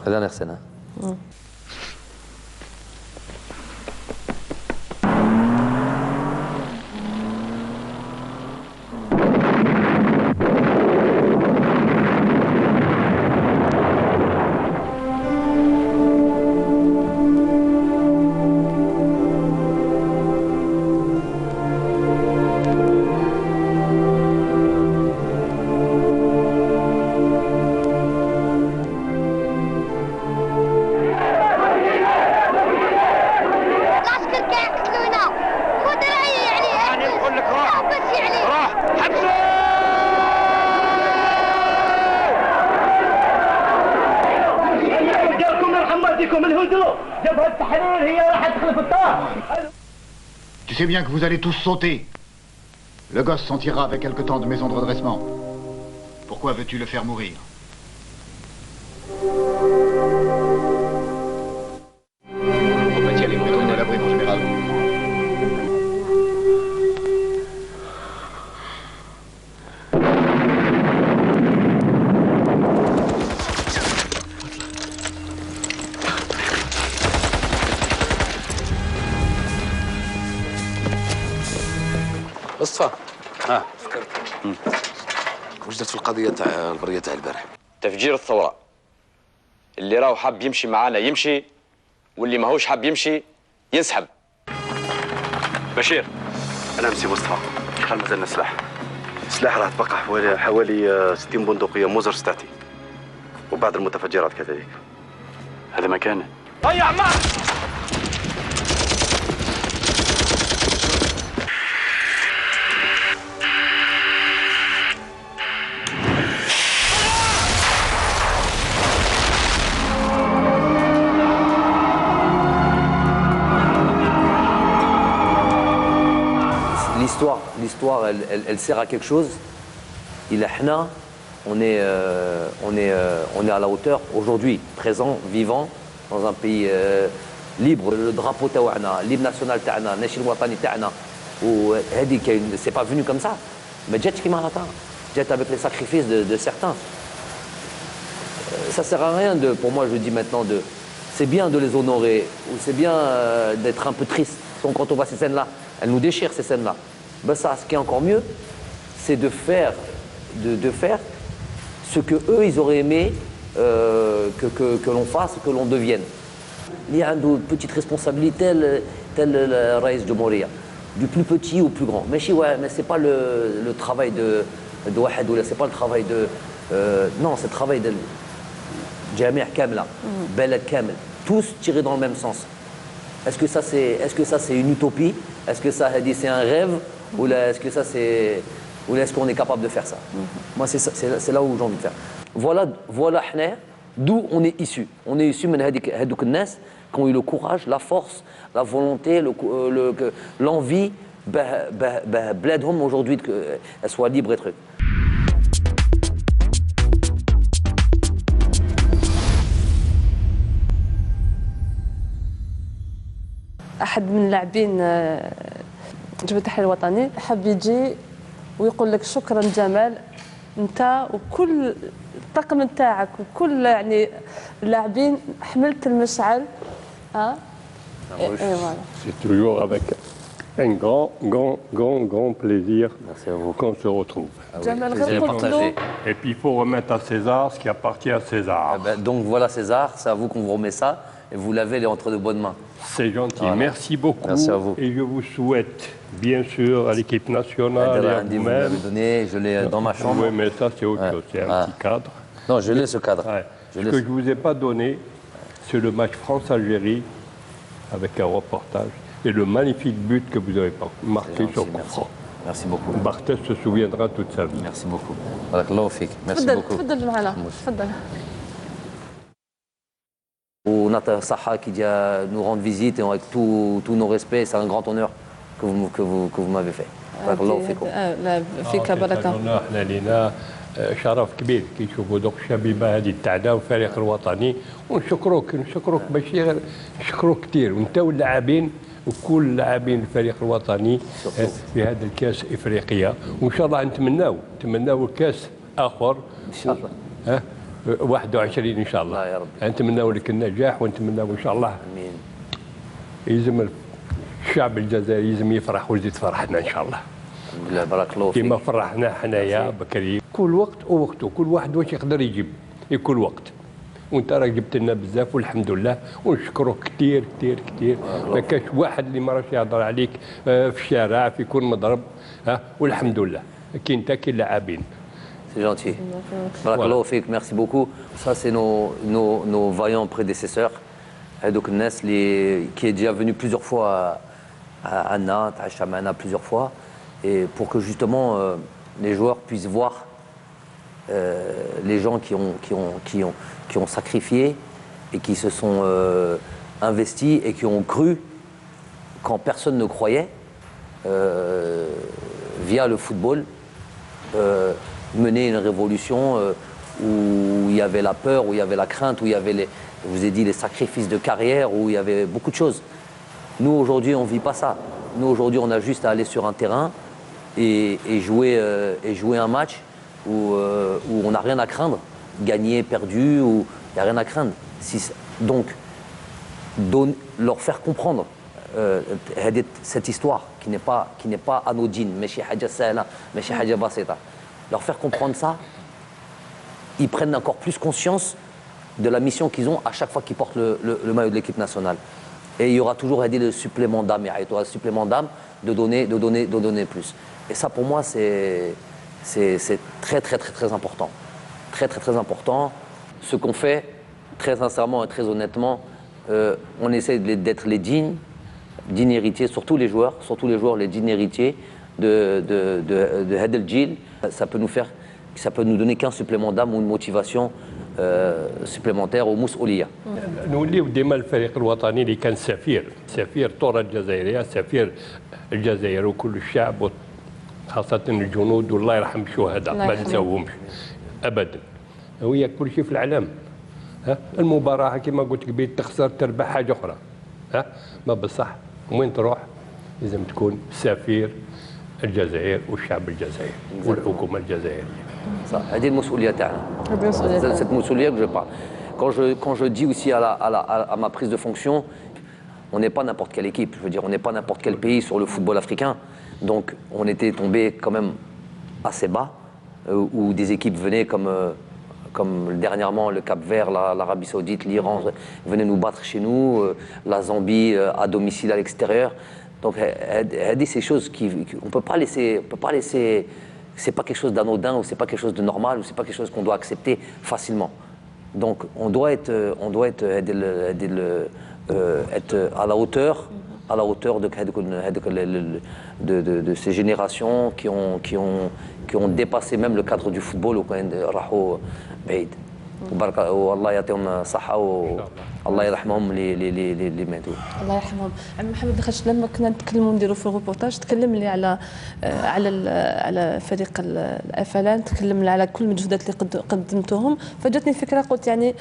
La dernière scène.
Tu sais bien que vous allez tous sauter. Le gosse s'en tirera avec quelque temps de maison de redressement. Pourquoi veux-tu le faire mourir? On va y aller, retourner à l'abri, mon général.
مصطفى وجدت في القضية تاع البرية تاع البارح.
تفجير الثورة اللي راهو حاب يمشي معانا يمشي واللي ماهوش حاب يمشي ينسحب. بشير
أنا سي مصطفى شحال مازالنا سلاح؟ سلاح راه تبقى حوالي 60 بندقية موزر ستاتي وبعض المتفجرات كذلك. هذا مكانه.
ضيع معك.
L'histoire, elle sert à quelque chose. Il est hna, on est à la hauteur aujourd'hui, présent, vivant, dans un pays libre. Le drapeau taouana, l'hymne national taouana, nashil watani taouana, ou hadi c'est pas venu comme ça. Mais jet qui marata, jet avec les sacrifices de certains. Ça sert à rien pour moi je dis maintenant c'est bien de les honorer ou c'est bien d'être un peu triste. Donc quand on voit ces scènes-là, elles nous déchirent ces scènes-là. Ben ça, ce qui est encore mieux, c'est de faire ce que eux ils auraient aimé que l'on fasse, que l'on devienne. Il y a une petite responsabilité telle le Raïs de Moria, du plus petit au plus grand. Mais c'est pas le travail de Wahed ou c'est pas le travail de non, c'est le travail de Jamia Kamla, Belad Kamel, tous tirés dans le même sens. Est-ce que ça c'est une utopie? Est-ce que ça c'est un rêve? Ou est-ce que ça c'est ou est-ce qu'on est capable de faire ça? Moi c'est là où j'ai envie de faire. Voilà d'où on est issu. On est issu من هذوك الناس qui ont eu le courage, la force, la volonté, l'envie بلادهم aujourd'hui qu'elle soit libre et truc.
أحد من اللاعبين جبهة التحرير الوطني حاب يجي ويقول لك شكرا جمال انت وكل الطاقم نتاعك وكل يعني اللاعبين حملت المشعل
C'est toujours avec un grand plaisir qu'on se retrouve. Et puis il faut remettre à César ce qui appartient à César.
Donc voilà César, c'est à vous qu'on vous remet ça et vous l'avez entre de bonnes mains.
C'est gentil,
voilà.
Merci beaucoup.
Merci à vous.
Et je vous souhaite bien sûr à l'équipe nationale et à vous-même.
Je l'ai dans ma chambre.
Oui, mais ça c'est autre chose, c'est un petit cadre.
Non, je l'ai ce cadre.
Ce que je ne vous ai pas donné, c'est le match France-Algérie avec un reportage et le magnifique but que vous avez marqué sur coup franc.
Merci beaucoup.
Barthez se souviendra toute sa vie.
Merci beaucoup. Merci beaucoup.
تفضل معنا تفضل.
Nata Saha qui nous rendre visite et avec tous nos respects, c'est un grand honneur que vous m'avez fait.
فيك بركة.
احنا لينا شرف كبير كي نشوفوا دوك الشبيبه هذه تاعنا والفريق الوطني ونشكروك ماشي غير نشكروك كثير وانت واللاعبين وكل لاعبين الفريق الوطني في هذا الكاس افريقيا وان شاء الله نتمناو الكاس اخر
ان شاء الله
21 ان شاء الله
يا رب
نتمناو لك النجاح ونتمناو ان شاء الله
امين
يلزم الشعب الجزائري يلزم يفرح ويزيد فرحنا ان شاء الله
الحمد لله بارك الله فيك
كما فرحنا حنايا بكري كل وقت ووقته كل واحد واش يقدر يجيب في كل وقت وانت راك جبت لنا بزاف والحمد لله ونشكرك كثير ما كاش واحد اللي ما راش يهضر عليك في الشارع في كل مضرب والحمد لله كاين انت كاين لاعبين.
C'est gentil. Barakallahu fik, merci beaucoup. Ça, c'est nos vaillants prédécesseurs. Hadouk Nes, qui est déjà venu plusieurs fois à Nantes, à Chamana plusieurs fois. Et pour que justement les joueurs puissent voir les gens qui ont sacrifié et qui se sont investis et qui ont cru quand personne ne croyait via le football. Mener une révolution où il y avait la peur, où il y avait la crainte, où il y avait, je vous ai dit, les sacrifices de carrière, où il y avait beaucoup de choses. Nous, aujourd'hui, on ne vit pas ça. Nous, aujourd'hui, on a juste à aller sur un terrain et jouer un match où on n'a rien à craindre. Gagner, perdu, où il n'y a rien à craindre. Donc, leur faire comprendre cette histoire qui n'est pas anodine, leur faire comprendre ça, ils prennent encore plus conscience de la mission qu'ils ont à chaque fois qu'ils portent le maillot de l'équipe nationale. Et il y aura toujours le supplément d'âme, le supplément d'âme de donner plus. Et ça pour moi c'est très important. Très important. Ce qu'on fait, très sincèrement et très honnêtement, on essaie d'être les dignes héritiers, surtout les joueurs, les dignes héritiers de Hadel Djil. Ça peut nous donner qu'un supplément d'âme ou une motivation supplémentaire au مسؤولية.
نوليو ديما الفريق الوطني اللي كان سفير طورة الجزائرية سفير الجزائر وكل الشعب خاصة الجنود والله يرحم الشهداء ما نساوهمش أبدا. وهي كل شيء في العالم. المباراة كما قلت قبيل تخسر تربح حاجة أخرى. ما بصح وين تروح لازم تكون سفير الجزائر والشعب الجزائري والحكومة الجزائرية.
Ça, هذه المسؤولية تاعنا. Cette مسؤولية que je parle. Quand je dis aussi à ma prise de fonction, on n'est pas n'importe quelle équipe. Je veux dire, on n'est pas n'importe quel pays sur le football africain. Donc, on était tombé quand même assez bas, où des équipes venaient comme dernièrement le Cap-Vert, l'Arabie Saoudite, l'Iran venaient nous battre chez nous, la Zambie à domicile à l'extérieur. Donc, ces choses on peut pas laisser, c'est pas quelque chose d'anodin ou c'est pas quelque chose de normal ou c'est pas quelque chose qu'on doit accepter facilement. Donc, on doit être à la hauteur de ces générations qui ont dépassé même le cadre du football. الله يرحمهم اللي ماتوا.
الله يرحمهم. عم محمد دخلش لما كنا نتكلموا نديروا في الروبورتاج تكلم لي على فريق الافلان، تكلم لي على كل المجهودات اللي قدمتوهم، فجاتني فكره قلت يعني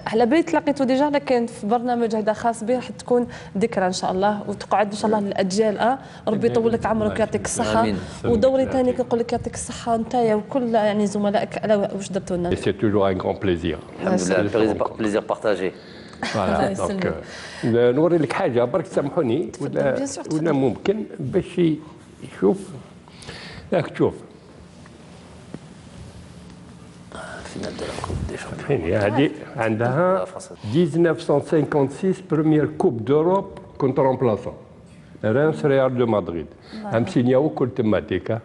على بالي تلاقيتوا ديجا لكن في برنامج هذا خاص به راح تكون ذكرى ان شاء الله وتقعد ان شاء الله للاجيال. ربي يطول لك عمرك ويعطيك الصحه. ودوري ثاني كنقول لك يعطيك الصحه نتايا وكل يعني زملائك على واش درتوا لنا.
سي توجور ان غران بليزير.
الحمد لله بليزير بارتاجي.
فوالا دونك نوري لك حاجه برك سامحوني ولا ممكن باش يشوف راك تشوف فيني هذه عندها 1956 بريمير كوب دوروب كنت رومبلاسون رانس ريال دو مدريد هم سينياو كل تماتيكا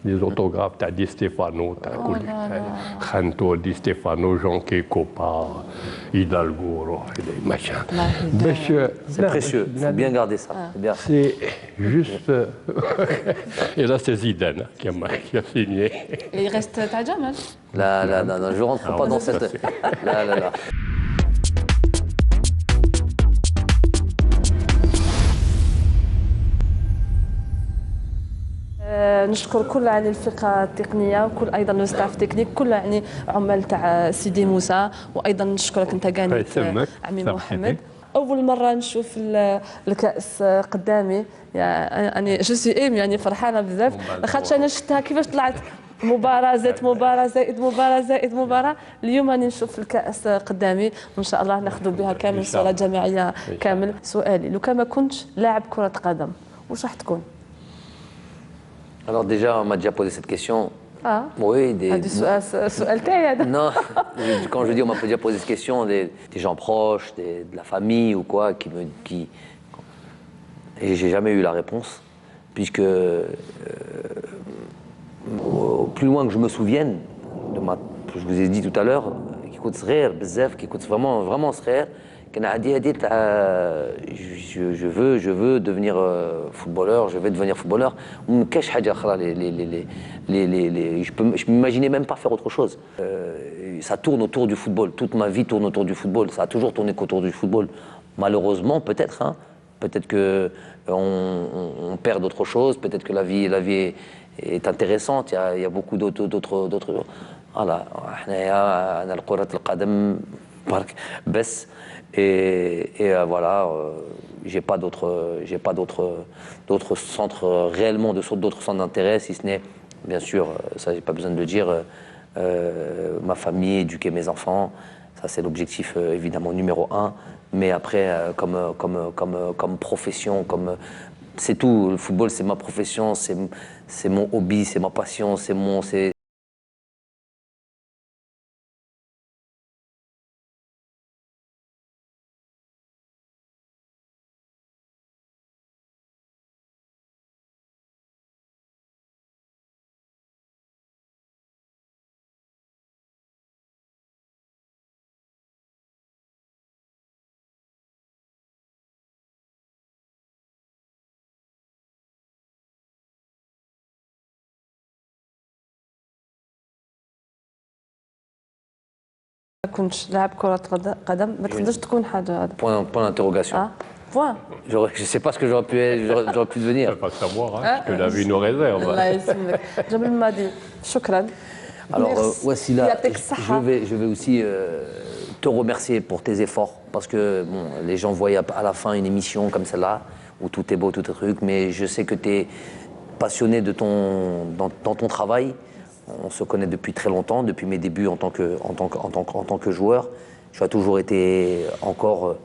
لي زوتوغراف تاع دي ستيفانو تاع كل خانتو دي ستيفانو جون كيكوبا هيدالغو روح ماشان باش
سي بريسيو بيان غاردي سا بيان
سي جوست et là c'est Zidane qui a signé.
Il reste تاع جمال.
لا je rentre pas dans cette لا
نشكر كل يعني الفرقه التقنيه وكل ايضا الستاف تكنيك كل يعني عمال تاع سيدي موسى وايضا نشكرك انت كاني عمي محمد. اول مره نشوف الكاس قدامي يعني جو سي يعني فرحانه بزاف لاخاطش انا شفتها كيفاش طلعت مباراة زائد مباراة زائد مباراة زائد مباراة. اليوم راني نشوف الكأس قدامي وإن شاء الله ناخذوا بها كامل صورة جماعية كامل. سؤالي لو كان ما كنتش لاعب كرة قدم واش راح تكون؟
Alors déjà, on m'a déjà posé cette question.
Ah.
Oui,
Non,
quand je dis on m'a déjà posé cette question, des gens proches, de la famille ou quoi, et j'ai jamais eu la réponse, puisque au plus loin que je me souvienne, je vous ai dit tout à l'heure, qui coûte Srer, Bzef, qui coûte vraiment Srer. Je veux devenir footballeur, je vais devenir footballeur. Je m'imaginais même pas faire autre chose. Ça tourne autour du football, toute ma vie tourne autour du football, ça a toujours tourné qu'autour du football. Malheureusement, peut-être, peut-être qu'on perd d'autres choses, peut-être que la vie est intéressante, il y a beaucoup d'autres. Voilà, أنا الكرة القدم برك بس. Et voilà, j'ai pas d'autres centres réellement d'autres centres d'intérêt, si ce n'est, bien sûr, ça j'ai pas besoin de le dire, ma famille, éduquer mes enfants, ça c'est l'objectif évidemment numéro 1. Mais après, comme profession, c'est tout. Le football c'est ma profession, c'est mon hobby, c'est ma passion, c'est
كنتش لاعب كرة قدم ما تقدرش تكون حاجة هذا.
Point d'interrogation.
Point.
Je sais pas ce que j'aurais pu devenir.
On ne peut pas savoir ce que la vie nous réserve.
الله يسلمك. جمال الماضي شكرا.
Alors Wassila, je vais aussi te remercier pour tes efforts parce que bon, les gens voyaient à la fin une émission comme celle-là où tout est beau, tout est truc, mais je sais que tu es passionné dans ton travail. On se connaît depuis très longtemps, depuis mes débuts en tant que joueur. Tu as toujours été encore.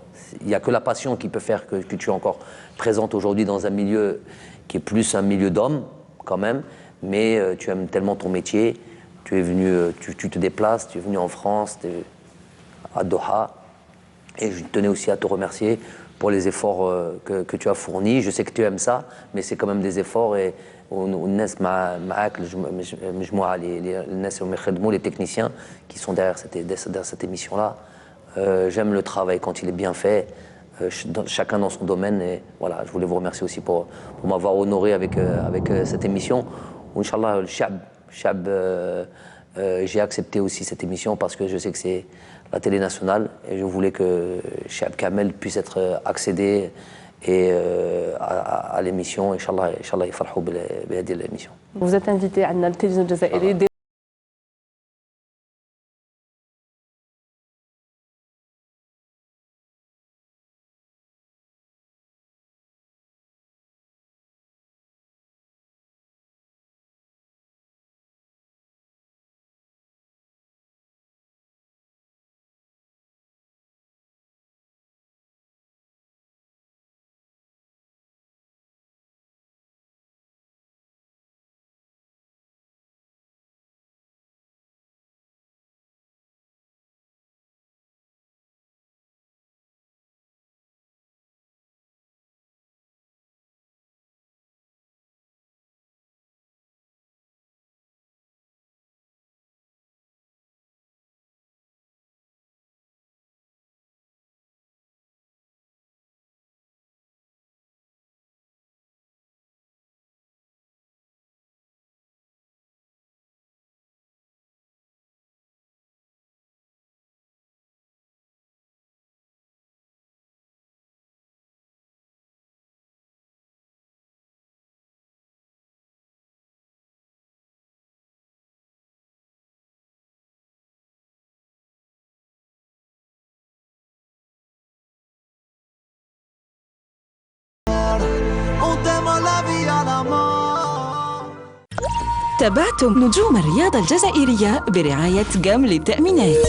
Il n'y a que la passion qui peut faire que tu es encore présente aujourd'hui dans un milieu qui est plus un milieu d'hommes quand même, mais tu aimes tellement ton métier. Tu es venu, tu te déplaces, tu es venu en France, à Doha, et je tenais aussi à te remercier pour les efforts que tu as fournis. Je sais que tu aimes ça, mais c'est quand même des efforts et والناس معاك المجموعه الناس اللي يخدموا les techniciens qui sont derrière cette émission là. J'aime le travail quand il est bien fait, chacun dans son domaine, et voilà, je voulais vous remercier aussi pour m'avoir honoré avec cette émission. Inch'Allah, le Shab J'ai accepté aussi cette émission parce que je sais que c'est la télé nationale et je voulais que Cheb Kamel puisse être accédé et à l'émission. Inch'Allah, يفرحوا بهذه l'émission.
Vous êtes invité à la télévision algérienne.
تابعتم نجوم الرياضة الجزائرية برعاية جام للتأمينات.